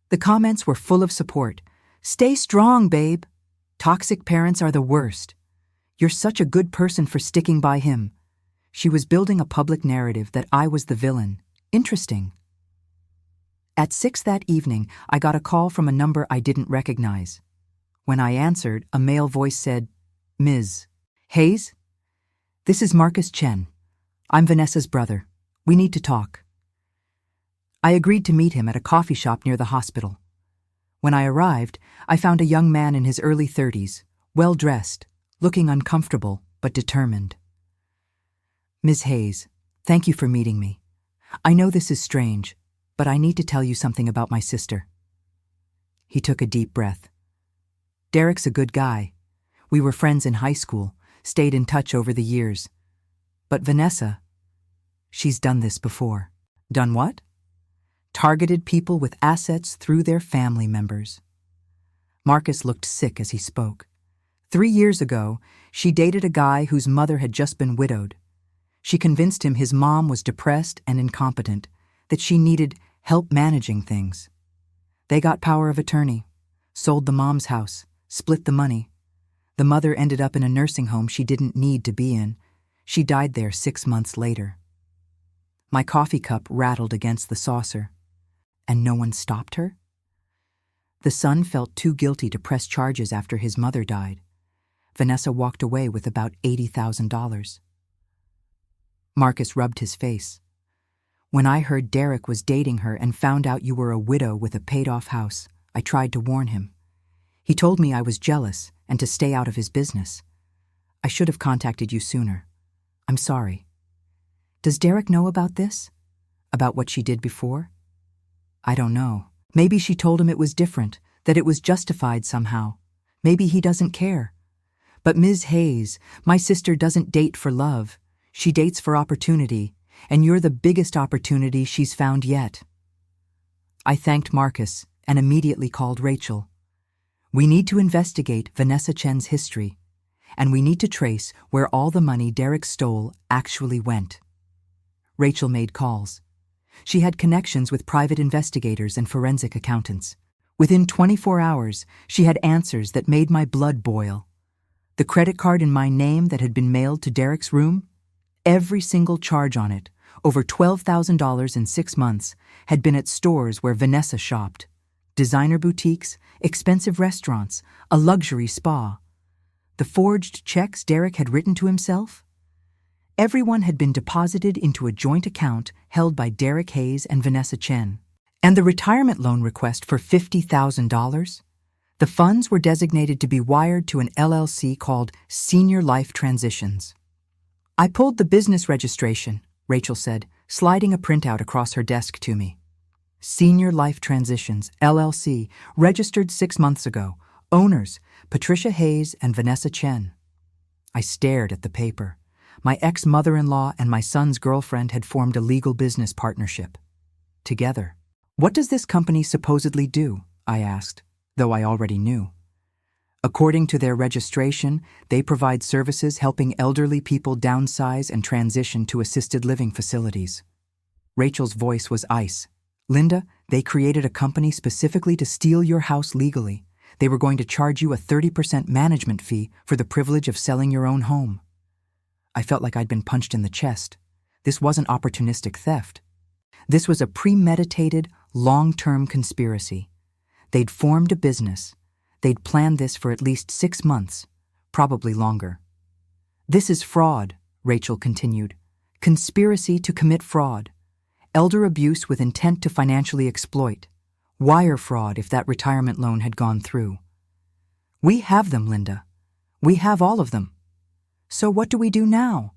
A: The comments were full of support. "Stay strong, babe. Toxic parents are the worst. You're such a good person for sticking by him." She was building a public narrative that I was the villain. Interesting. At 6 that evening, I got a call from a number I didn't recognize. When I answered, a male voice said, "Ms. Hayes? This is Marcus Chen. I'm Vanessa's brother. We need to talk." I agreed to meet him at a coffee shop near the hospital. When I arrived, I found a young man in his early 30s, well-dressed, looking uncomfortable but determined. "Ms. Hayes, thank you for meeting me. I know this is strange, but I need to tell you something about my sister." He took a deep breath. "Derek's a good guy. We were friends in high school, stayed in touch over the years. But Vanessa, she's done this before." "Done what?" "Targeted people with assets through their family members." Marcus looked sick as he spoke. 3 years ago, she dated a guy whose mother had just been widowed. She convinced him his mom was depressed and incompetent, that she needed help managing things. They got power of attorney, sold the mom's house, split the money. The mother ended up in a nursing home she didn't need to be in. She died there 6 months later. My coffee cup rattled against the saucer. And no one stopped her? The son felt too guilty to press charges after his mother died. Vanessa walked away with about $80,000. Marcus rubbed his face. "When I heard Derek was dating her and found out you were a widow with a paid-off house, I tried to warn him. He told me I was jealous and to stay out of his business. I should have contacted you sooner. I'm sorry." "Does Derek know about this? About what she did before?" "I don't know. Maybe she told him it was different, that it was justified somehow. Maybe he doesn't care. But Ms. Hayes, my sister doesn't date for love. She dates for opportunity, and you're the biggest opportunity she's found yet." I thanked Marcus and immediately called Rachel. "We need to investigate Vanessa Chen's history, and we need to trace where all the money Derek stole actually went." Rachel made calls. She had connections with private investigators and forensic accountants. Within 24 hours, she had answers that made my blood boil. The credit card in my name that had been mailed to Derek's room, every single charge on it, over $12,000 in 6 months, had been at stores where Vanessa shopped. Designer boutiques, expensive restaurants, a luxury spa. The forged checks Derek had written to himself? Everyone had been deposited into a joint account held by Derek Hayes and Vanessa Chen. And the retirement loan request for $50,000? The funds were designated to be wired to an LLC called Senior Life Transitions. "I pulled the business registration," Rachel said, sliding a printout across her desk to me. "Senior Life Transitions, LLC, registered 6 months ago. Owners, Patricia Hayes and Vanessa Chen." I stared at the paper. My ex-mother-in-law and my son's girlfriend had formed a legal business partnership. Together. "What does this company supposedly do?" I asked, though I already knew. "According to their registration, they provide services helping elderly people downsize and transition to assisted living facilities." Rachel's voice was ice. "Linda, they created a company specifically to steal your house legally. They were going to charge you a 30% management fee for the privilege of selling your own home." I felt like I'd been punched in the chest. This wasn't opportunistic theft. This was a premeditated, long-term conspiracy. They'd formed a business. They'd planned this for at least 6 months, probably longer. "This is fraud," Rachel continued. "Conspiracy to commit fraud. Elder abuse with intent to financially exploit. Wire fraud if that retirement loan had gone through. We have them, Linda. We have all of them. So what do we do now?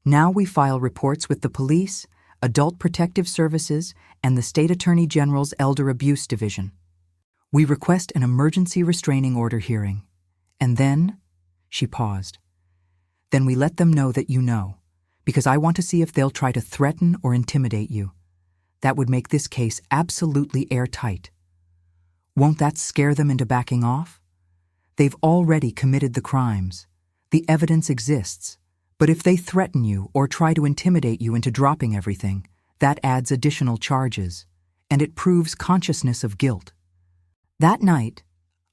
A: Now we file reports with the police, Adult Protective Services, and the State Attorney General's Elder Abuse Division. We request an emergency restraining order hearing. And then," she paused, "then we let them know that you know, because I want to see if they'll try to threaten or intimidate you. That would make this case absolutely airtight. Won't that scare them into backing off? They've already committed the crimes. The evidence exists. But if they threaten you or try to intimidate you into dropping everything, that adds additional charges, and it proves consciousness of guilt." That night,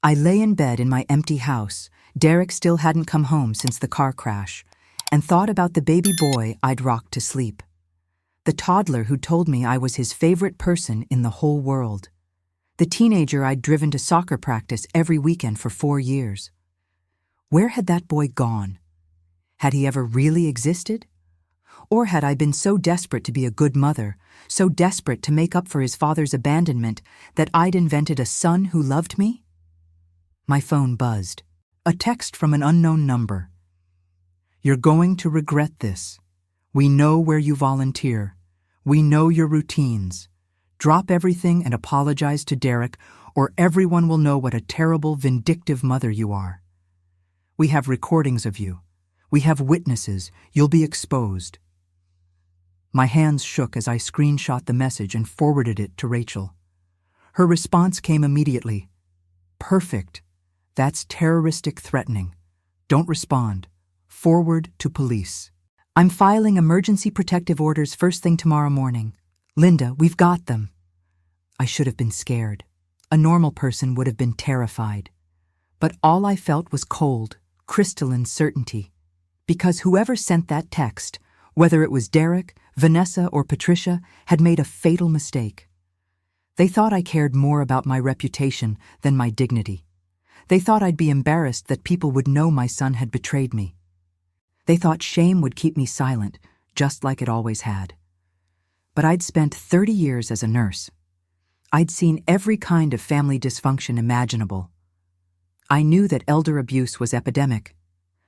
A: I lay in bed in my empty house. Derek still hadn't come home since the car crash, and thought about the baby boy I'd rocked to sleep. The toddler who told me I was his favorite person in the whole world. The teenager I'd driven to soccer practice every weekend for 4 years. Where had that boy gone? Had he ever really existed? Or had I been so desperate to be a good mother, so desperate to make up for his father's abandonment, that I'd invented a son who loved me? My phone buzzed. A text from an unknown number. "You're going to regret this. We know where you volunteer. We know your routines. Drop everything and apologize to Derek, or everyone will know what a terrible, vindictive mother you are. We have recordings of you. We have witnesses. You'll be exposed." My hands shook as I screenshot the message and forwarded it to Rachel. Her response came immediately. "Perfect. That's terroristic threatening. Don't respond. Forward to police. I'm filing emergency protective orders first thing tomorrow morning. Linda, we've got them." I should have been scared. A normal person would have been terrified. But all I felt was cold, crystalline certainty. Because whoever sent that text, whether it was Derek, Vanessa, or Patricia, had made a fatal mistake. They thought I cared more about my reputation than my dignity. They thought I'd be embarrassed that people would know my son had betrayed me. They thought shame would keep me silent, just like it always had. But I'd spent 30 years as a nurse. I'd seen every kind of family dysfunction imaginable. I knew that elder abuse was epidemic,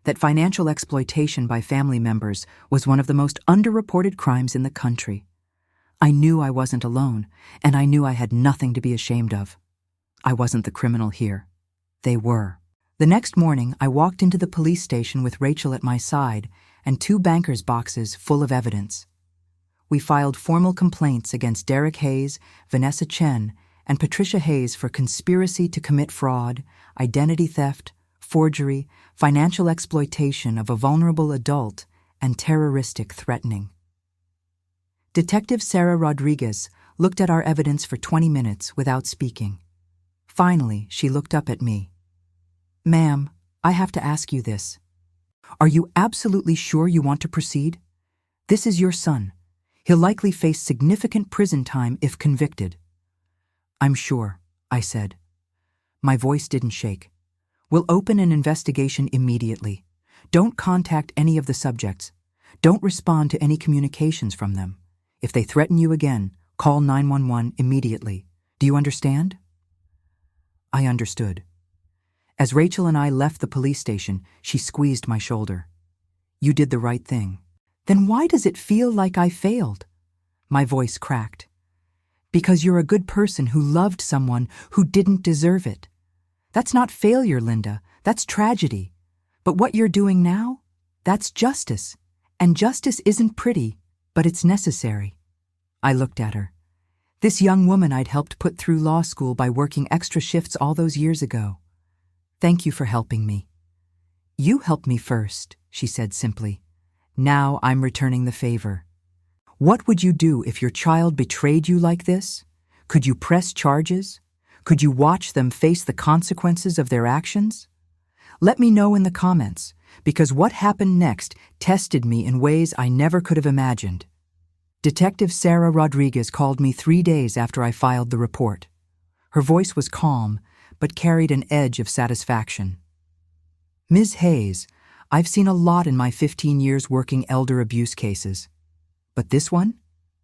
A: that financial exploitation by family members was one of the most underreported crimes in the country. I knew I wasn't alone, and I knew I had nothing to be ashamed of. I wasn't the criminal here. They were. The next morning, I walked into the police station with Rachel at my side and 2 banker's boxes full of evidence. We filed formal complaints against Derek Hayes, Vanessa Chen, and Patricia Hayes for conspiracy to commit fraud, identity theft, forgery, financial exploitation of a vulnerable adult, and terroristic threatening. Detective Sarah Rodriguez looked at our evidence for 20 minutes without speaking. Finally, she looked up at me. "Ma'am, I have to ask you this. Are you absolutely sure you want to proceed? This is your son. He'll likely face significant prison time if convicted." "I'm sure," I said. My voice didn't shake. "We'll open an investigation immediately. Don't contact any of the subjects. Don't respond to any communications from them. If they threaten you again, call 911 immediately. Do you understand?" I understood. As Rachel and I left the police station, she squeezed my shoulder. "You did the right thing." "Then why does it feel like I failed?" My voice cracked. "Because you're a good person who loved someone who didn't deserve it. That's not failure, Linda. That's tragedy. But what you're doing now? That's justice. And justice isn't pretty, but it's necessary." I looked at her. This young woman I'd helped put through law school by working extra shifts all those years ago. "Thank you for helping me." "You helped me first," she said simply. "Now I'm returning the favor." What would you do if your child betrayed you like this? Could you press charges? Could you watch them face the consequences of their actions? Let me know in the comments, because what happened next tested me in ways I never could have imagined. Detective Sarah Rodriguez called me 3 days after I filed the report. Her voice was calm, but carried an edge of satisfaction. "Ms. Hayes, I've seen a lot in my 15 years working elder abuse cases. But this one?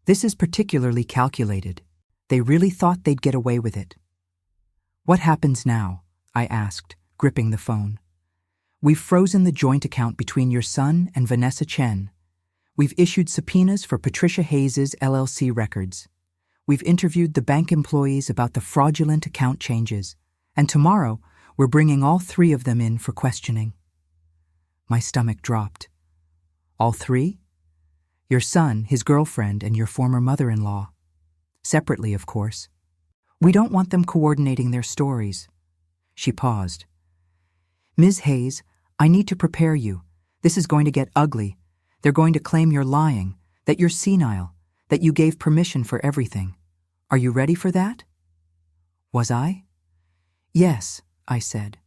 A: This is particularly calculated. They really thought they'd get away with it." "What happens now?" I asked, gripping the phone. "We've frozen the joint account between your son and Vanessa Chen. We've issued subpoenas for Patricia Hayes' LLC records. We've interviewed the bank employees about the fraudulent account changes. And tomorrow, we're bringing all 3 of them in for questioning." My stomach dropped. "All 3? Your son, his girlfriend, and your former mother-in-law. Separately, of course. We don't want them coordinating their stories." She paused. "Ms. Hayes, I need to prepare you. This is going to get ugly. They're going to claim you're lying, that you're senile, that you gave permission for everything. Are you ready for that?" Was I? "Yes," I said.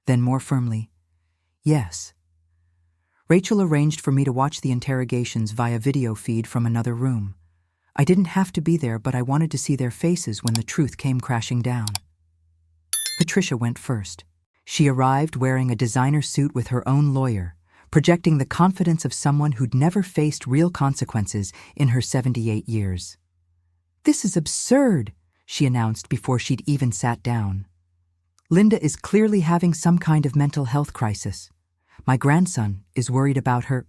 A: Then more firmly, "Yes." Rachel arranged for me to watch the interrogations via video feed from another room. I didn't have to be there, but I wanted to see their faces when the truth came crashing down. Patricia went first. She arrived wearing a designer suit with her own lawyer, projecting the confidence of someone who'd never faced real consequences in her 78 years. "This is absurd," she announced before she'd even sat down. "Linda is clearly having some kind of mental health crisis. My grandson is worried about her."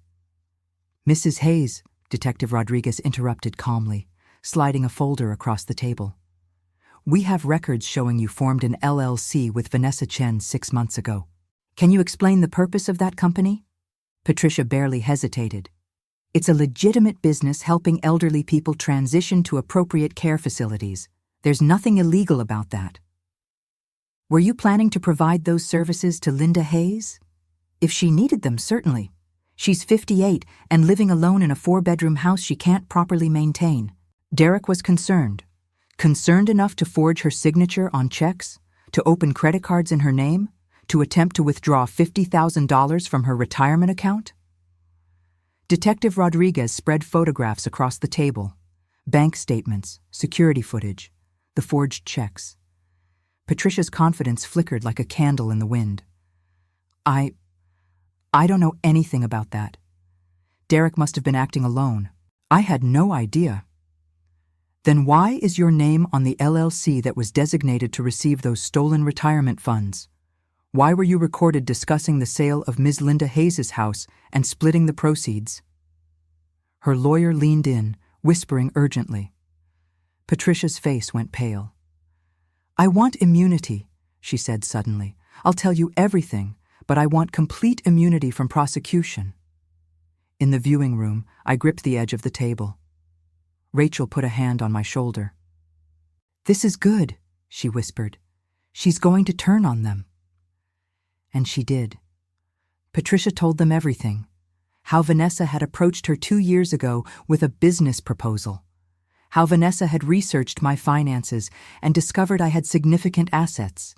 A: "Mrs. Hayes," Detective Rodriguez interrupted calmly, sliding a folder across the table. "We have records showing you formed an LLC with Vanessa Chen 6 months ago. Can you explain the purpose of that company?" Patricia barely hesitated. "It's a legitimate business helping elderly people transition to appropriate care facilities. There's nothing illegal about that." "Were you planning to provide those services to Linda Hayes?" "If she needed them, certainly. She's 58 and living alone in a 4-bedroom house she can't properly maintain." Derek was concerned. Concerned enough to forge her signature on checks, to open credit cards in her name, to attempt to withdraw $50,000 from her retirement account? Detective Rodriguez spread photographs across the table. Bank statements, security footage, the forged checks. Patricia's confidence flickered like a candle in the wind. I don't know anything about that. Derek must have been acting alone. I had no idea." "Then why is your name on the LLC that was designated to receive those stolen retirement funds? Why were you recorded discussing the sale of Ms. Linda Hayes' house and splitting the proceeds?" Her lawyer leaned in, whispering urgently. Patricia's face went pale. "I want immunity," she said suddenly. "I'll tell you everything, but I want complete immunity from prosecution." In the viewing room, I gripped the edge of the table. Rachel put a hand on my shoulder. "This is good," she whispered. "She's going to turn on them." And she did. Patricia told them everything. How Vanessa had approached her 2 years ago with a business proposal. How Vanessa had researched my finances and discovered I had significant assets.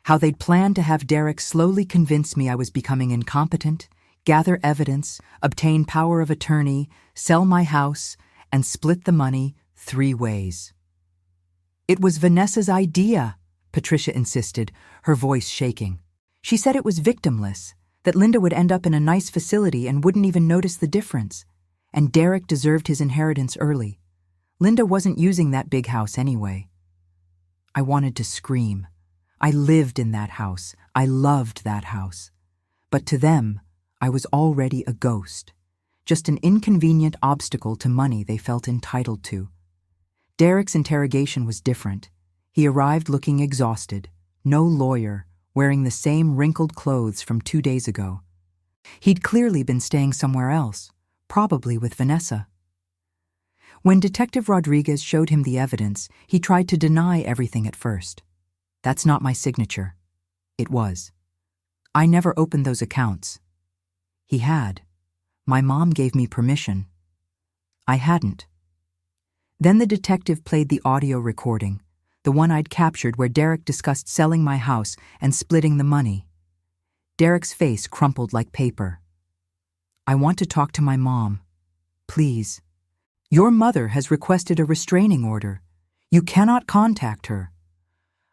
A: How they'd planned to have Derek slowly convince me I was becoming incompetent, gather evidence, obtain power of attorney, sell my house, and split the money 3 ways. "It was Vanessa's idea," Patricia insisted, her voice shaking. "She said it was victimless, that Linda would end up in a nice facility and wouldn't even notice the difference. And Derek deserved his inheritance early. Linda wasn't using that big house anyway." I wanted to scream. I lived in that house. I loved that house. But to them, I was already a ghost, just an inconvenient obstacle to money they felt entitled to. Derek's interrogation was different. He arrived looking exhausted, no lawyer, wearing the same wrinkled clothes from 2 days ago. He'd clearly been staying somewhere else, probably with Vanessa. When Detective Rodriguez showed him the evidence, he tried to deny everything at first. "That's not my signature." It was. "I never opened those accounts." He had. "My mom gave me permission." I hadn't. Then the detective played the audio recording, the one I'd captured where Derek discussed selling my house and splitting the money. Derek's face crumpled like paper. "I want to talk to my mom. Please. Your mother has requested a restraining order. You cannot contact her."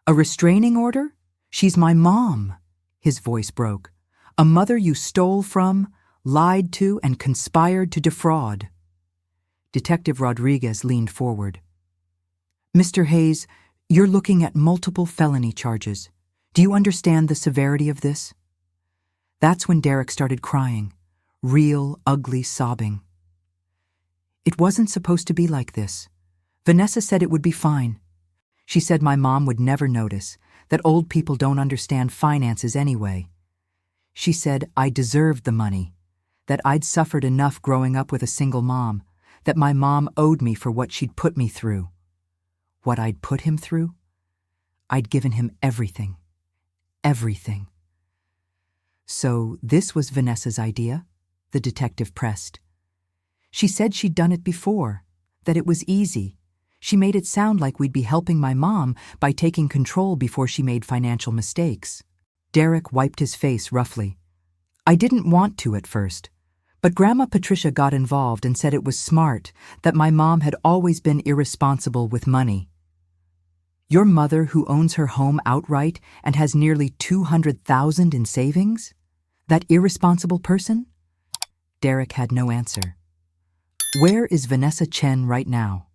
A: "A restraining order? She's my mom." His voice broke. "A mother you stole from, lied to, and conspired to defraud." Detective Rodriguez leaned forward. "Mr. Hayes, you're looking at multiple felony charges. Do you understand the severity of this?" That's when Derek started crying, real, ugly sobbing. "It wasn't supposed to be like this. Vanessa said it would be fine. She said my mom would never notice, that old people don't understand finances anyway. She said I deserved the money, that I'd suffered enough growing up with a single mom, that my mom owed me for what she'd put me through. What I'd put him through? I'd given him everything. Everything." "So this was Vanessa's idea?" the detective pressed. "She said she'd done it before, that it was easy. She made it sound like we'd be helping my mom by taking control before she made financial mistakes." Derek wiped his face roughly. "I didn't want to at first, but Grandma Patricia got involved and said it was smart, that my mom had always been irresponsible with money." "Your mother, who owns her home outright and has nearly $200,000 in savings? That irresponsible person?" Derek had no answer. Where is Vanessa Chen right now?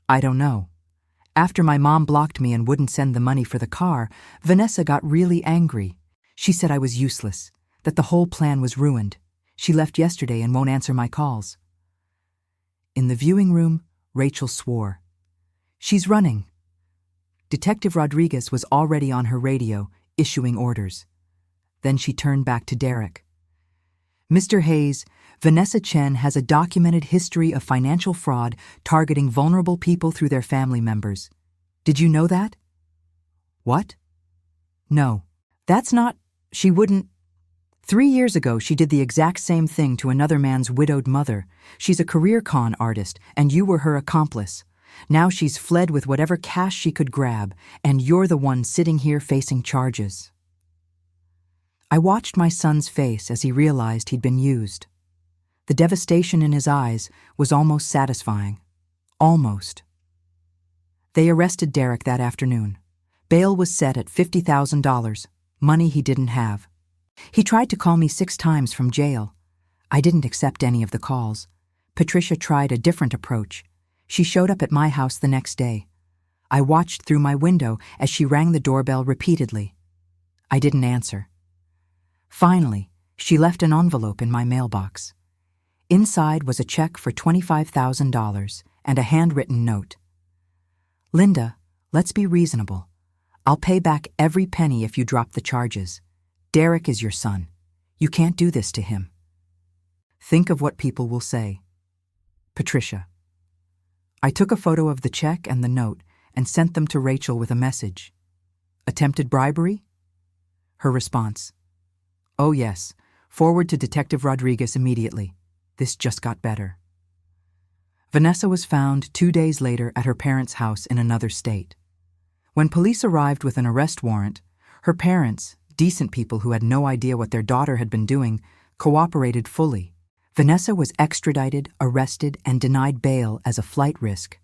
A: I don't know. After my mom blocked me and wouldn't send the money for the car, Vanessa got really angry. She said I was useless, that the whole plan was ruined. She left yesterday and won't answer my calls. In the viewing room, Rachel swore. She's running. Detective Rodriguez was already on her radio, issuing orders. Then she turned back to Derek. Mr. Hayes, Vanessa Chen has a documented history of financial fraud targeting vulnerable people through their family members. Did you know that? What? No. That's not... She wouldn't... 3 years ago, she did the exact same thing to another man's widowed mother. She's a career con artist, and you were her accomplice. Now she's fled with whatever cash she could grab, and you're the one sitting here facing charges. I watched my son's face as he realized he'd been used. The devastation in his eyes was almost satisfying. Almost. They arrested Derek that afternoon. Bail was set at $50,000, money he didn't have. He tried to call me 6 times from jail. I didn't accept any of the calls. Patricia tried a different approach. She showed up at my house the next day. I watched through my window as she rang the doorbell repeatedly. I didn't answer. Finally, she left an envelope in my mailbox. Inside was a check for $25,000 and a handwritten note. Linda, let's be reasonable. I'll pay back every penny if you drop the charges. Derek is your son. You can't do this to him. Think of what people will say. Patricia. I took a photo of the check and the note and sent them to Rachel with a message. Attempted bribery? Her response. Oh yes, forward to Detective Rodriguez immediately. This just got better. Vanessa was found 2 days later at her parents' house in another state. When police arrived with an arrest warrant, her parents, decent people who had no idea what their daughter had been doing, cooperated fully. Vanessa was extradited, arrested, and denied bail as a flight risk,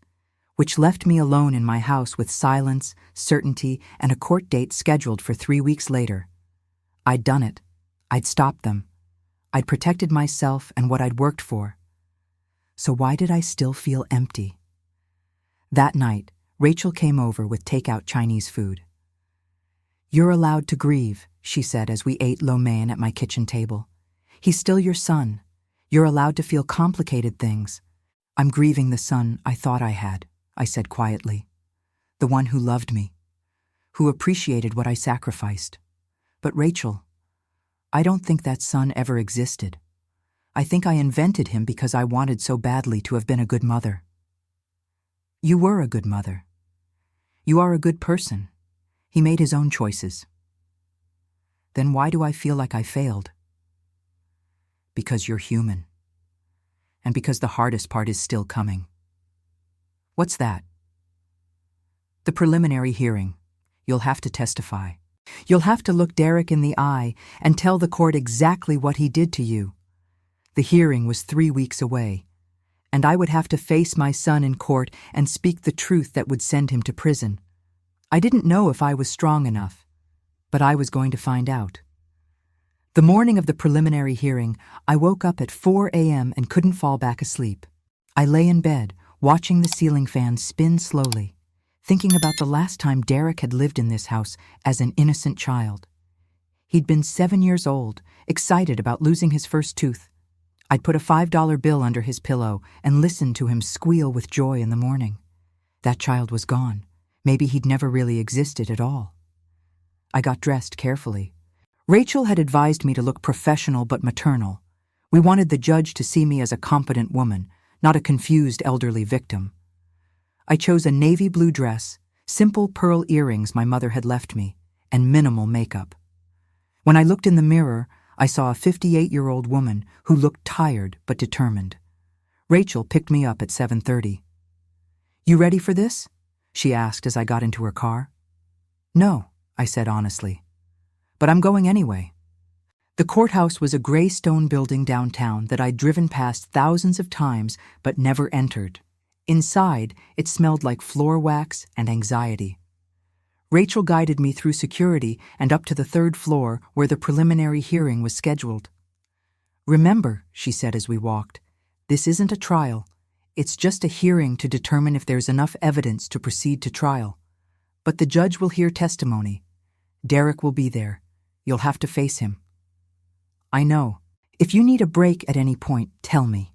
A: which left me alone in my house with silence, certainty, and a court date scheduled for 3 weeks later. I'd done it. I'd stopped them. I'd protected myself and what I'd worked for. So why did I still feel empty? That night, Rachel came over with takeout Chinese food. You're allowed to grieve, she said as we ate lo mein at my kitchen table. He's still your son. You're allowed to feel complicated things. I'm grieving the son I thought I had, I said quietly. The one who loved me, who appreciated what I sacrificed. But Rachel, I don't think that son ever existed. I think I invented him because I wanted so badly to have been a good mother. You were a good mother. You are a good person. He made his own choices. Then why do I feel like I failed? Because you're human. And because the hardest part is still coming. What's that? The preliminary hearing. You'll have to testify. You'll have to look Derek in the eye and tell the court exactly what he did to you. The hearing was 3 weeks away, and I would have to face my son in court and speak the truth that would send him to prison. I didn't know if I was strong enough, but I was going to find out. The morning of the preliminary hearing, I woke up at 4 a.m. and couldn't fall back asleep. I lay in bed, watching the ceiling fan spin slowly, thinking about the last time Derek had lived in this house as an innocent child. He'd been 7 years old, excited about losing his first tooth. I'd put a $5 bill under his pillow and listened to him squeal with joy in the morning. That child was gone. Maybe he'd never really existed at all. I got dressed carefully. Rachel had advised me to look professional but maternal. We wanted the judge to see me as a competent woman, not a confused elderly victim. I chose a navy blue dress, simple pearl earrings my mother had left me, and minimal makeup. When I looked in the mirror, I saw a 58-year-old woman who looked tired but determined. Rachel picked me up at 7:30. You ready for this? She asked as I got into her car. No, I said honestly. But I'm going anyway. The courthouse was a gray stone building downtown that I'd driven past thousands of times but never entered. Inside, it smelled like floor wax and anxiety. Rachel guided me through security and up to the 3rd floor where the preliminary hearing was scheduled. Remember, she said as we walked, this isn't a trial. It's just a hearing to determine if there's enough evidence to proceed to trial. But the judge will hear testimony. Derek will be there. You'll have to face him. I know. If you need a break at any point, tell me.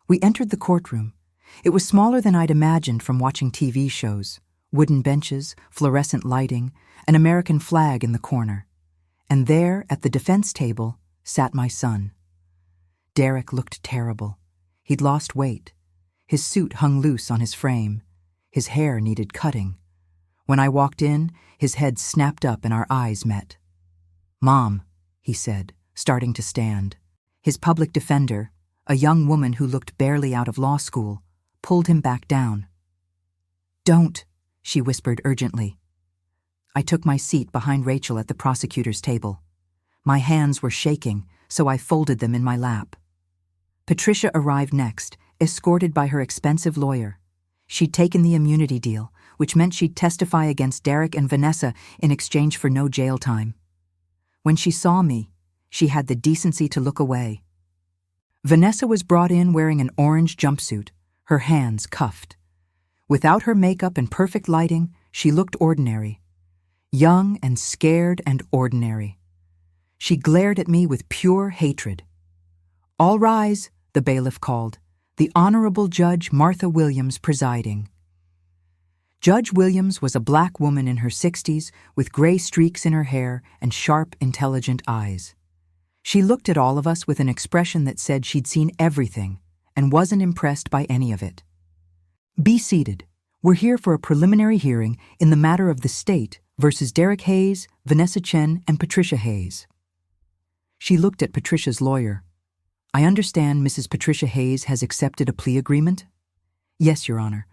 A: We entered the courtroom. It was smaller than I'd imagined from watching TV shows. Wooden benches, fluorescent lighting, an American flag in the corner. And there, at the defense table, sat my son. Derek looked terrible. He'd lost weight. His suit hung loose on his frame. His hair needed cutting. When I walked in, his head snapped up and our eyes met. "Mom," he said, starting to stand. His public defender, a young woman who looked barely out of law school, pulled him back down. "Don't," she whispered urgently. I took my seat behind Rachel at the prosecutor's table. My hands were shaking, so I folded them in my lap. Patricia arrived next, escorted by her expensive lawyer. She'd taken the immunity deal, which meant she'd testify against Derek and Vanessa in exchange for no jail time. When she saw me, she had the decency to look away. Vanessa was brought in wearing an orange jumpsuit, her hands cuffed. Without her makeup and perfect lighting, she looked ordinary. Young and scared and ordinary. She glared at me with pure hatred. "All rise," the bailiff called, the Honorable Judge Martha Williams presiding. Judge Williams was a black woman in her 60s with gray streaks in her hair and sharp, intelligent eyes. She looked at all of us with an expression that said she'd seen everything and wasn't impressed by any of it. "Be seated. We're here for a preliminary hearing in the matter of the state versus Derek Hayes, Vanessa Chen, and Patricia Hayes." She looked at Patricia's lawyer. "I understand Mrs. Patricia Hayes has accepted a plea agreement?" "Yes, Your Honor.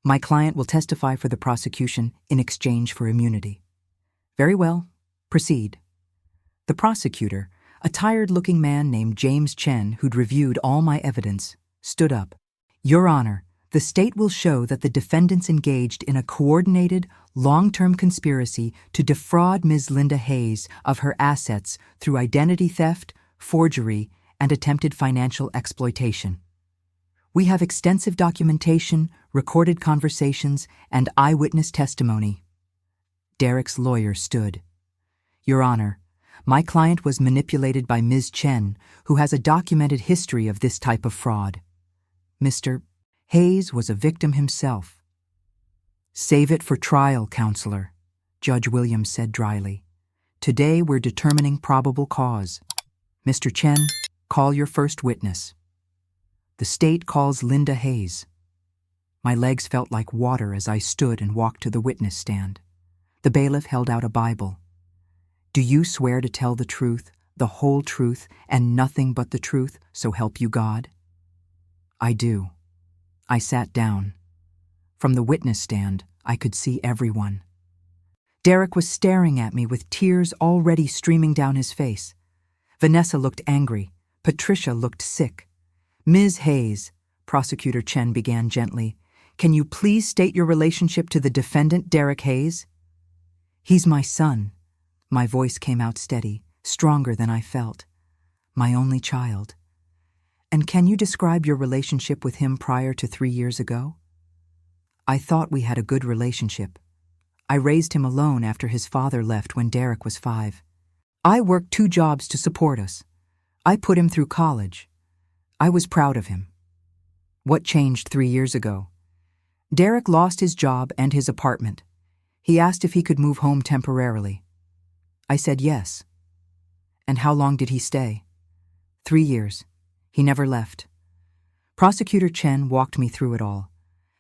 A: My client will testify for the prosecution in exchange for immunity." "Very well. Proceed." The prosecutor, a tired-looking man named James Chen who'd reviewed all my evidence, stood up. "Your Honor, the state will show that the defendants engaged in a coordinated, long-term conspiracy to defraud Ms. Linda Hayes of her assets through identity theft, forgery, and attempted financial exploitation. We have extensive documentation, recorded conversations, and eyewitness testimony." Derek's lawyer stood. "Your Honor, my client was manipulated by Ms. Chen, who has a documented history of this type of fraud. Mr. Hayes was a victim himself." "Save it for trial, Counselor," Judge Williams said dryly. "Today we're determining probable cause. Mr. Chen, call your first witness." The state calls Linda Hayes. My legs felt like water as I stood and walked to the witness stand. The bailiff held out a Bible. "Do you swear to tell the truth, the whole truth, and nothing but the truth, so help you God?" "I do." I sat down. From the witness stand, I could see everyone. Derek was staring at me with tears already streaming down his face. Vanessa looked angry. Patricia looked sick. "Ms. Hayes," Prosecutor Chen began gently, "can you please state your relationship to the defendant, Derek Hayes?" "He's my son." My voice came out steady, stronger than I felt. "My only child." "And can you describe your relationship with him prior to 3 years ago?" "I thought we had a good relationship. I raised him alone after his father left when Derek was 5. I worked 2 jobs to support us. I put him through college. I was proud of him." "What changed 3 years ago?" "Derek lost his job and his apartment. He asked if he could move home temporarily. I said yes." "And how long did he stay?" 3 years. He never left." Prosecutor Chen walked me through it all.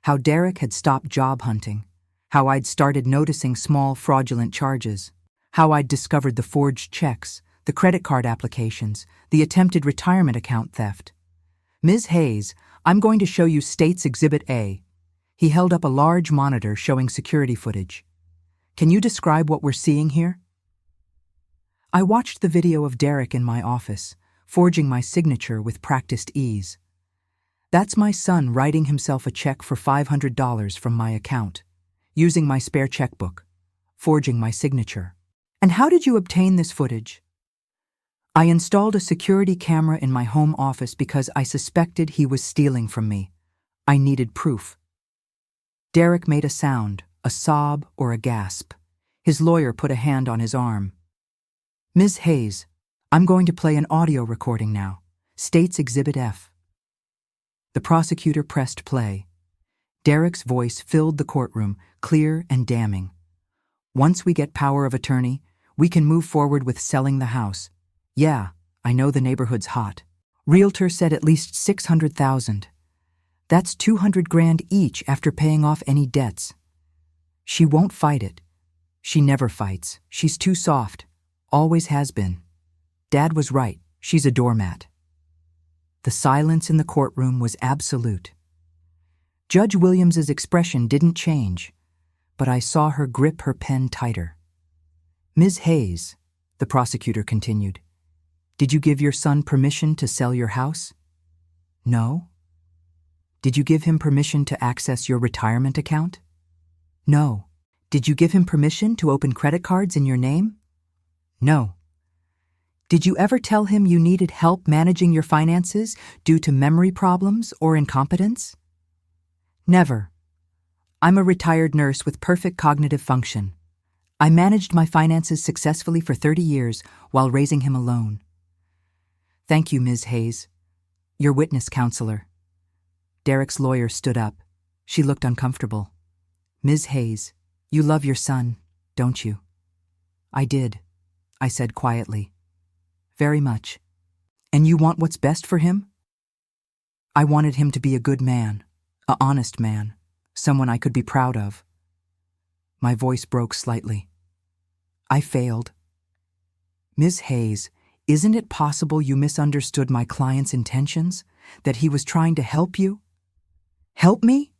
A: How Derek had stopped job hunting. How I'd started noticing small fraudulent charges. How I'd discovered the forged checks, the credit card applications, the attempted retirement account theft. "Ms. Hayes, I'm going to show you State's Exhibit A." He held up a large monitor showing security footage. "Can you describe what we're seeing here?" I watched the video of Derek in my office, forging my signature with practiced ease. That's my son writing himself a check for $500 from my account, using my spare checkbook, forging my signature. "And how did you obtain this footage?" I installed a security camera in my home office because I suspected he was stealing from me. I needed proof. Derek made a sound, a sob or a gasp. His lawyer put a hand on his arm. Ms. Hayes, I'm going to play an audio recording now. State's Exhibit F. The prosecutor pressed play. Derek's voice filled the courtroom, clear and damning. Once we get power of attorney, we can move forward with selling the house. Yeah, I know the neighborhood's hot. Realtor said at least $600,000. That's $200,000 each after paying off any debts. She won't fight it. She never fights. She's too soft. Always has been. Dad was right. She's a doormat. The silence in the courtroom was absolute. Judge Williams's expression didn't change, but I saw her grip her pen tighter. Ms. Hayes, the prosecutor continued, did you give your son permission to sell your house? No. Did you give him permission to access your retirement account? No. Did you give him permission to open credit cards in your name? No. Did you ever tell him you needed help managing your finances due to memory problems or incompetence? Never. I'm a retired nurse with perfect cognitive function. I managed my finances successfully for 30 years while raising him alone. Thank you, Ms. Hayes. Your witness, counselor. Derek's lawyer stood up. She looked uncomfortable. Ms. Hayes, you love your son, don't you? I did, I said quietly. Very much. And you want what's best for him? I wanted him to be a good man, an honest man, someone I could be proud of. My voice broke slightly. I failed. Ms. Hayes, isn't it possible you misunderstood my client's intentions? That he was trying to help you? Help me?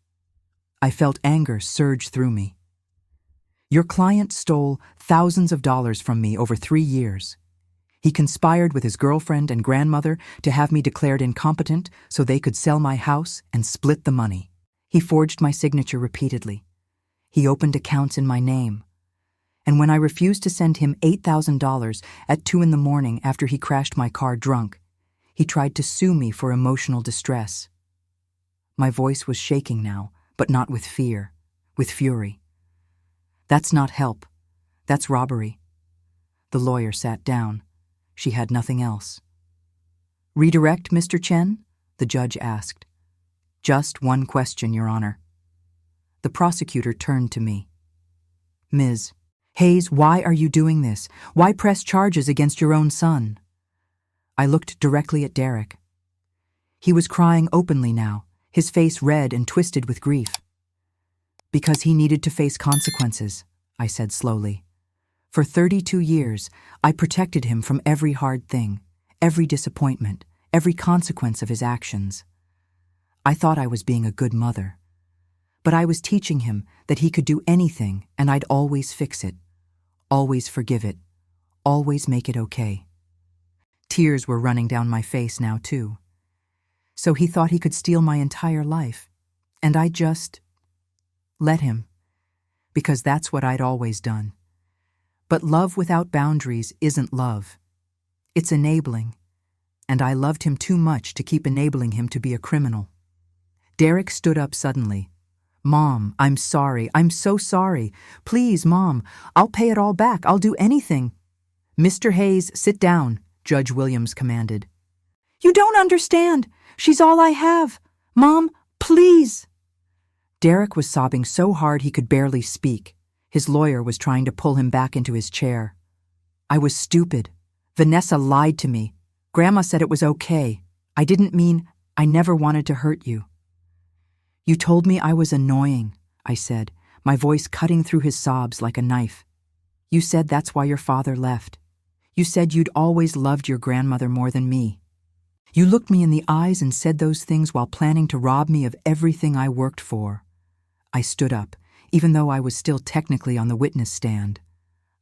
A: I felt anger surge through me. Your client stole thousands of dollars from me over 3 years. He conspired with his girlfriend and grandmother to have me declared incompetent so they could sell my house and split the money. He forged my signature repeatedly. He opened accounts in my name. And when I refused to send him $8,000 at 2 a.m. after he crashed my car drunk, he tried to sue me for emotional distress. My voice was shaking now, but not with fear, with fury. That's not help. That's robbery. The lawyer sat down. She had nothing else. Redirect, Mr. Chen? The judge asked. Just one question, Your Honor. The prosecutor turned to me. Ms. Hayes, why are you doing this? Why press charges against your own son? I looked directly at Derek. He was crying openly now, his face red and twisted with grief. Because he needed to face consequences, I said slowly. For 32 years, I protected him from every hard thing, every disappointment, every consequence of his actions. I thought I was being a good mother. But I was teaching him that he could do anything and I'd always fix it, always forgive it, always make it okay. Tears were running down my face now, too. So he thought he could steal my entire life, and I just let him, because that's what I'd always done. But love without boundaries isn't love. It's enabling, and I loved him too much to keep enabling him to be a criminal. Derek stood up suddenly. Mom, I'm sorry. I'm so sorry. Please, Mom, I'll pay it all back. I'll do anything. Mr. Hayes, sit down, Judge Williams commanded. You don't understand. She's all I have. Mom, please. Derek was sobbing so hard he could barely speak. His lawyer was trying to pull him back into his chair. I was stupid. Vanessa lied to me. Grandma said it was okay. I didn't mean I never wanted to hurt you. You told me I was annoying, I said, my voice cutting through his sobs like a knife. You said that's why your father left. You said you'd always loved your grandmother more than me. You looked me in the eyes and said those things while planning to rob me of everything I worked for. I stood up, even though I was still technically on the witness stand.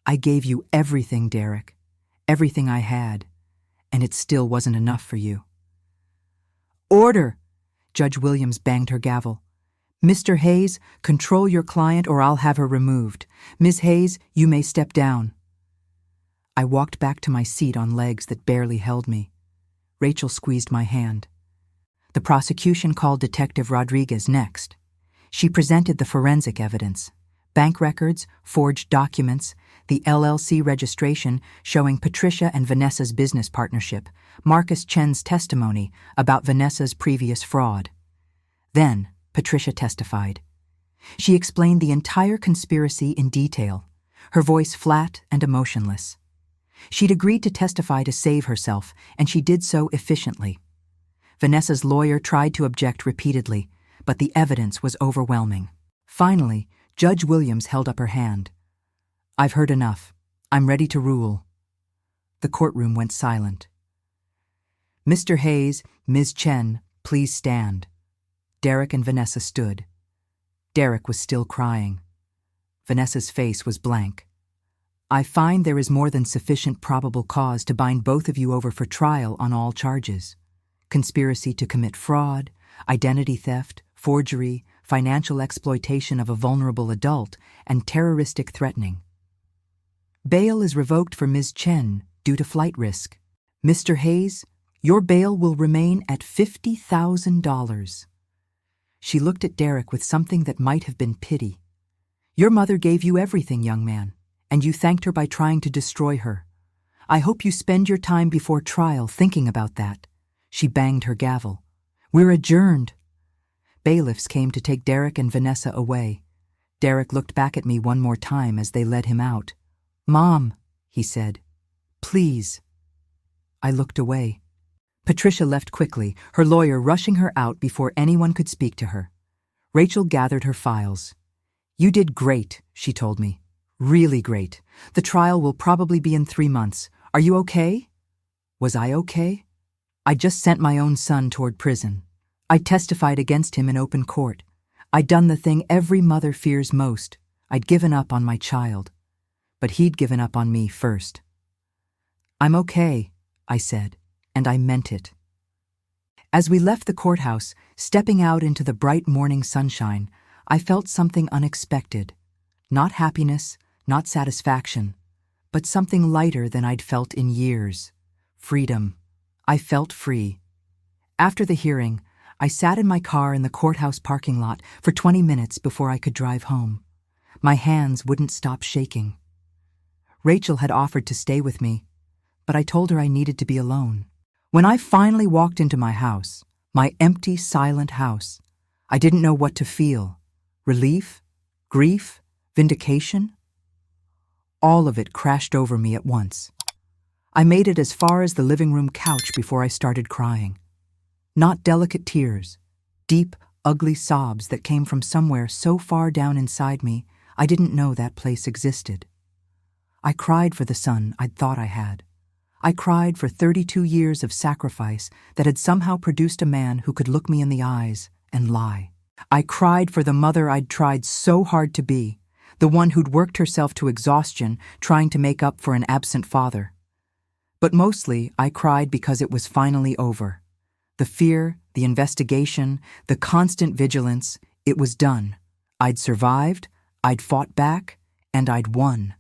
A: I gave you everything, Derek, everything I had, and it still wasn't enough for you. Order! Judge Williams banged her gavel. Mr. Hayes, control your client or I'll have her removed. Ms. Hayes, you may step down. I walked back to my seat on legs that barely held me. Rachel squeezed my hand. The prosecution called Detective Rodriguez next. She presented the forensic evidence: bank records, forged documents, the LLC registration showing Patricia and Vanessa's business partnership, Marcus Chen's testimony about Vanessa's previous fraud. Then, Patricia testified. She explained the entire conspiracy in detail, her voice flat and emotionless. She'd agreed to testify to save herself, and she did so efficiently. Vanessa's lawyer tried to object repeatedly, but the evidence was overwhelming. Finally, Judge Williams held up her hand. "I've heard enough. I'm ready to rule." The courtroom went silent. "Mr. Hayes, Ms. Chen, please stand." Derek and Vanessa stood. Derek was still crying. Vanessa's face was blank. "I find there is more than sufficient probable cause to bind both of you over for trial on all charges: conspiracy to commit fraud, identity theft, forgery, financial exploitation of a vulnerable adult, and terroristic threatening. Bail is revoked for Ms. Chen due to flight risk. Mr. Hayes, your bail will remain at $50,000. She looked at Derek with something that might have been pity. "Your mother gave you everything, young man, and you thanked her by trying to destroy her. I hope you spend your time before trial thinking about that." She banged her gavel. "We're adjourned." Bailiffs came to take Derek and Vanessa away. Derek looked back at me one more time as they led him out. "Mom," he said, "please." I looked away. Patricia left quickly, her lawyer rushing her out before anyone could speak to her. Rachel gathered her files. "You did great," she told me. "Really great. The trial will probably be in 3 months. Are you okay?" Was I okay? I just sent my own son toward prison. I testified against him in open court. I'd done the thing every mother fears most. I'd given up on my child. But he'd given up on me first. "I'm okay," I said, and I meant it. As we left the courthouse, stepping out into the bright morning sunshine, I felt something unexpected. Not happiness, not satisfaction, but something lighter than I'd felt in years. Freedom. I felt free. After the hearing, I sat in my car in the courthouse parking lot for 20 minutes before I could drive home. My hands wouldn't stop shaking. Rachel had offered to stay with me, but I told her I needed to be alone. When I finally walked into my house, my empty, silent house, I didn't know what to feel. Relief? Grief? Vindication? All of it crashed over me at once. I made it as far as the living room couch before I started crying. Not delicate tears, deep, ugly sobs that came from somewhere so far down inside me I didn't know that place existed. I cried for the son I'd thought I had. I cried for 32 years of sacrifice that had somehow produced a man who could look me in the eyes and lie. I cried for the mother I'd tried so hard to be, the one who'd worked herself to exhaustion trying to make up for an absent father. But mostly, I cried because it was finally over. The fear, the investigation, the constant vigilance, it was done. I'd survived, I'd fought back, and I'd won.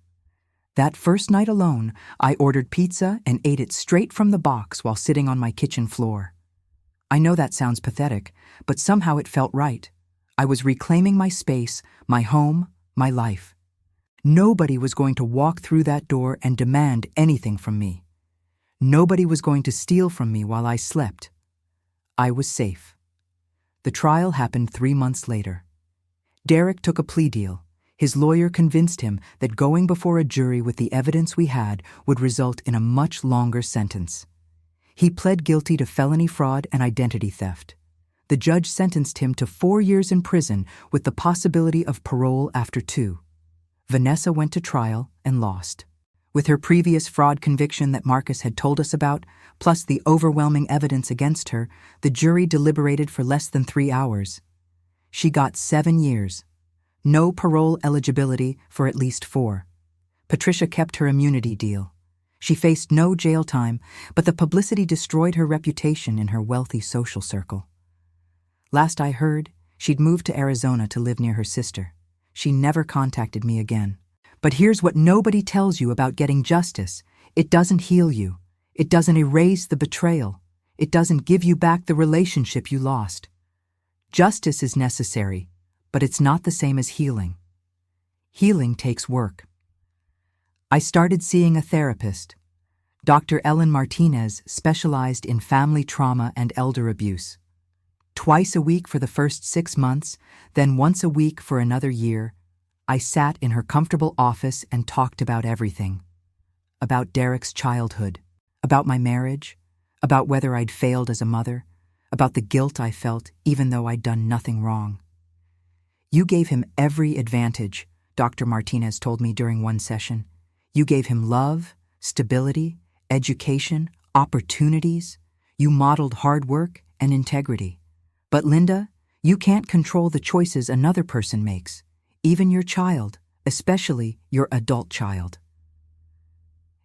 A: That first night alone, I ordered pizza and ate it straight from the box while sitting on my kitchen floor. I know that sounds pathetic, but somehow it felt right. I was reclaiming my space, my home, my life. Nobody was going to walk through that door and demand anything from me. Nobody was going to steal from me while I slept. I was safe. The trial happened 3 months later. Derek took a plea deal. His lawyer convinced him that going before a jury with the evidence we had would result in a much longer sentence. He pled guilty to felony fraud and identity theft. The judge sentenced him to 4 years in prison with the possibility of parole after 2. Vanessa went to trial and lost. With her previous fraud conviction that Marcus had told us about, plus the overwhelming evidence against her, the jury deliberated for less than 3 hours. She got 7 years. No parole eligibility for at least 4. Patricia kept her immunity deal. She faced no jail time, but the publicity destroyed her reputation in her wealthy social circle. Last I heard, she'd moved to Arizona to live near her sister. She never contacted me again. But here's what nobody tells you about getting justice. It doesn't heal you. It doesn't erase the betrayal. It doesn't give you back the relationship you lost. Justice is necessary, but it's not the same as healing. Healing takes work. I started seeing a therapist. Dr. Ellen Martinez specialized in family trauma and elder abuse. Twice a week for the first 6 months, then once a week for another year, I sat in her comfortable office and talked about everything. About Derek's childhood, about my marriage, about whether I'd failed as a mother, about the guilt I felt even though I'd done nothing wrong. You gave him every advantage, Dr. Martinez told me during one session. You gave him love, stability, education, opportunities. You modeled hard work and integrity. But Linda, you can't control the choices another person makes, even your child, especially your adult child.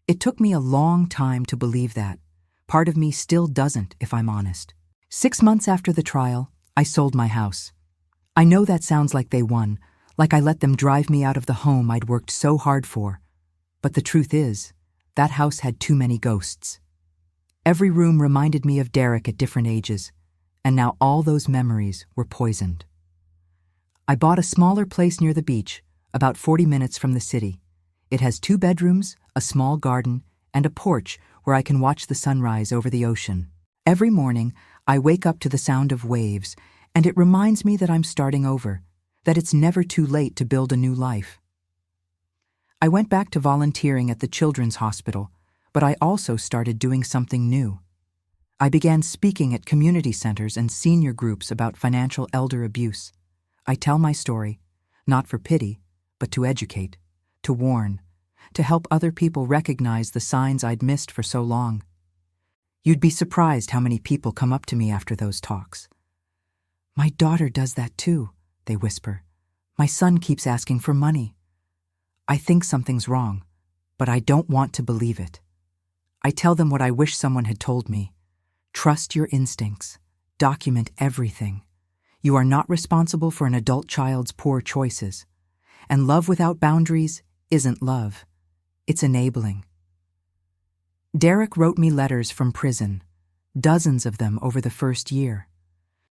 A: It took me a long time to believe that. Part of me still doesn't, if I'm honest. 6 months after the trial, I sold my house. I know that sounds like they won, like I let them drive me out of the home I'd worked so hard for. But the truth is, that house had too many ghosts. Every room reminded me of Derek at different ages, and now all those memories were poisoned. I bought a smaller place near the beach, about 40 minutes from the city. It has 2 bedrooms, a small garden, and a porch where I can watch the sunrise over the ocean. Every morning, I wake up to the sound of waves, and it reminds me that I'm starting over, that it's never too late to build a new life. I went back to volunteering at the Children's Hospital, but I also started doing something new. I began speaking at community centers and senior groups about financial elder abuse. I tell my story, not for pity, but to educate, to warn, to help other people recognize the signs I'd missed for so long. You'd be surprised how many people come up to me after those talks. "My daughter does that too," they whisper. "My son keeps asking for money." I think something's wrong, but I don't want to believe it. I tell them what I wish someone had told me. Trust your instincts. Document everything. You are not responsible for an adult child's poor choices. And love without boundaries isn't love. It's enabling. Derek wrote me letters from prison, dozens of them over the first year.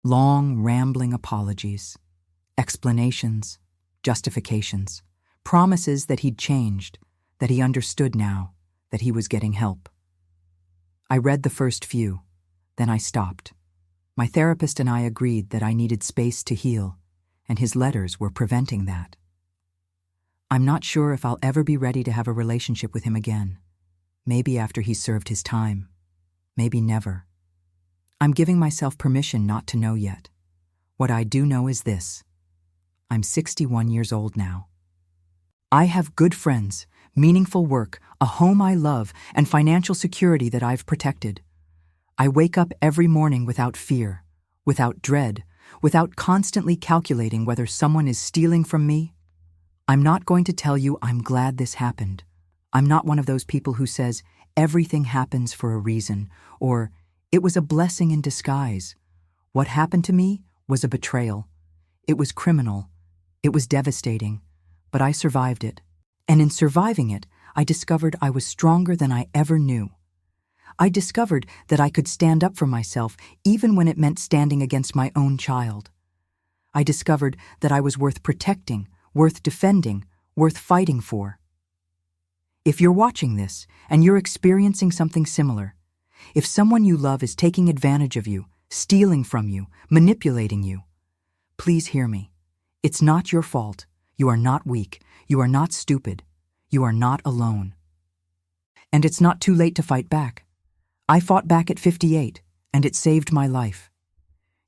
A: Long, rambling apologies, explanations, justifications, promises that he'd changed, that he understood now, that he was getting help. I read the first few, then I stopped. My therapist and I agreed that I needed space to heal, and his letters were preventing that. I'm not sure if I'll ever be ready to have a relationship with him again. Maybe after he's served his time. Maybe never. I'm giving myself permission not to know yet. What I do know is this. I'm 61 years old now. I have good friends, meaningful work, a home I love, and financial security that I've protected. I wake up every morning without fear, without dread, without constantly calculating whether someone is stealing from me. I'm not going to tell you I'm glad this happened. I'm not one of those people who says everything happens for a reason, or it was a blessing in disguise. What happened to me was a betrayal. It was criminal. It was devastating. But I survived it. And in surviving it, I discovered I was stronger than I ever knew. I discovered that I could stand up for myself even when it meant standing against my own child. I discovered that I was worth protecting, worth defending, worth fighting for. If you're watching this and you're experiencing something similar, if someone you love is taking advantage of you, stealing from you, manipulating you, please hear me. It's not your fault. You are not weak. You are not stupid. You are not alone. And it's not too late to fight back. I fought back at 58, and it saved my life.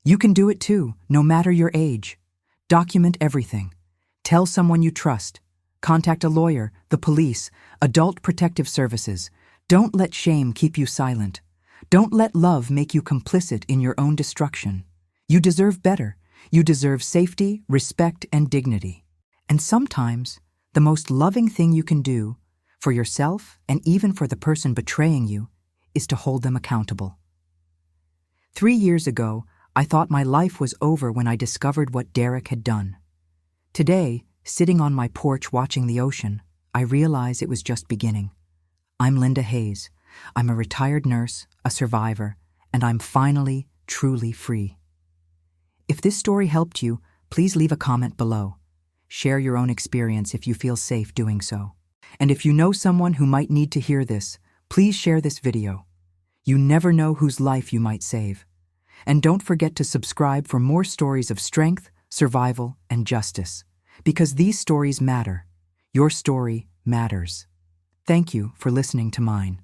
A: You can do it too, no matter your age. Document everything. Tell someone you trust. Contact a lawyer, the police, adult protective services. Don't let shame keep you silent. Don't let love make you complicit in your own destruction. You deserve better. You deserve safety, respect, and dignity. And sometimes, the most loving thing you can do, for yourself and even for the person betraying you, is to hold them accountable. 3 years ago, I thought my life was over when I discovered what Derek had done. Today, sitting on my porch watching the ocean, I realize it was just beginning. I'm Linda Hayes. I'm a retired nurse, a survivor, and I'm finally, truly free. If this story helped you, please leave a comment below. Share your own experience if you feel safe doing so. And if you know someone who might need to hear this, please share this video. You never know whose life you might save. And don't forget to subscribe for more stories of strength, survival, and justice. Because these stories matter. Your story matters. Thank you for listening to mine.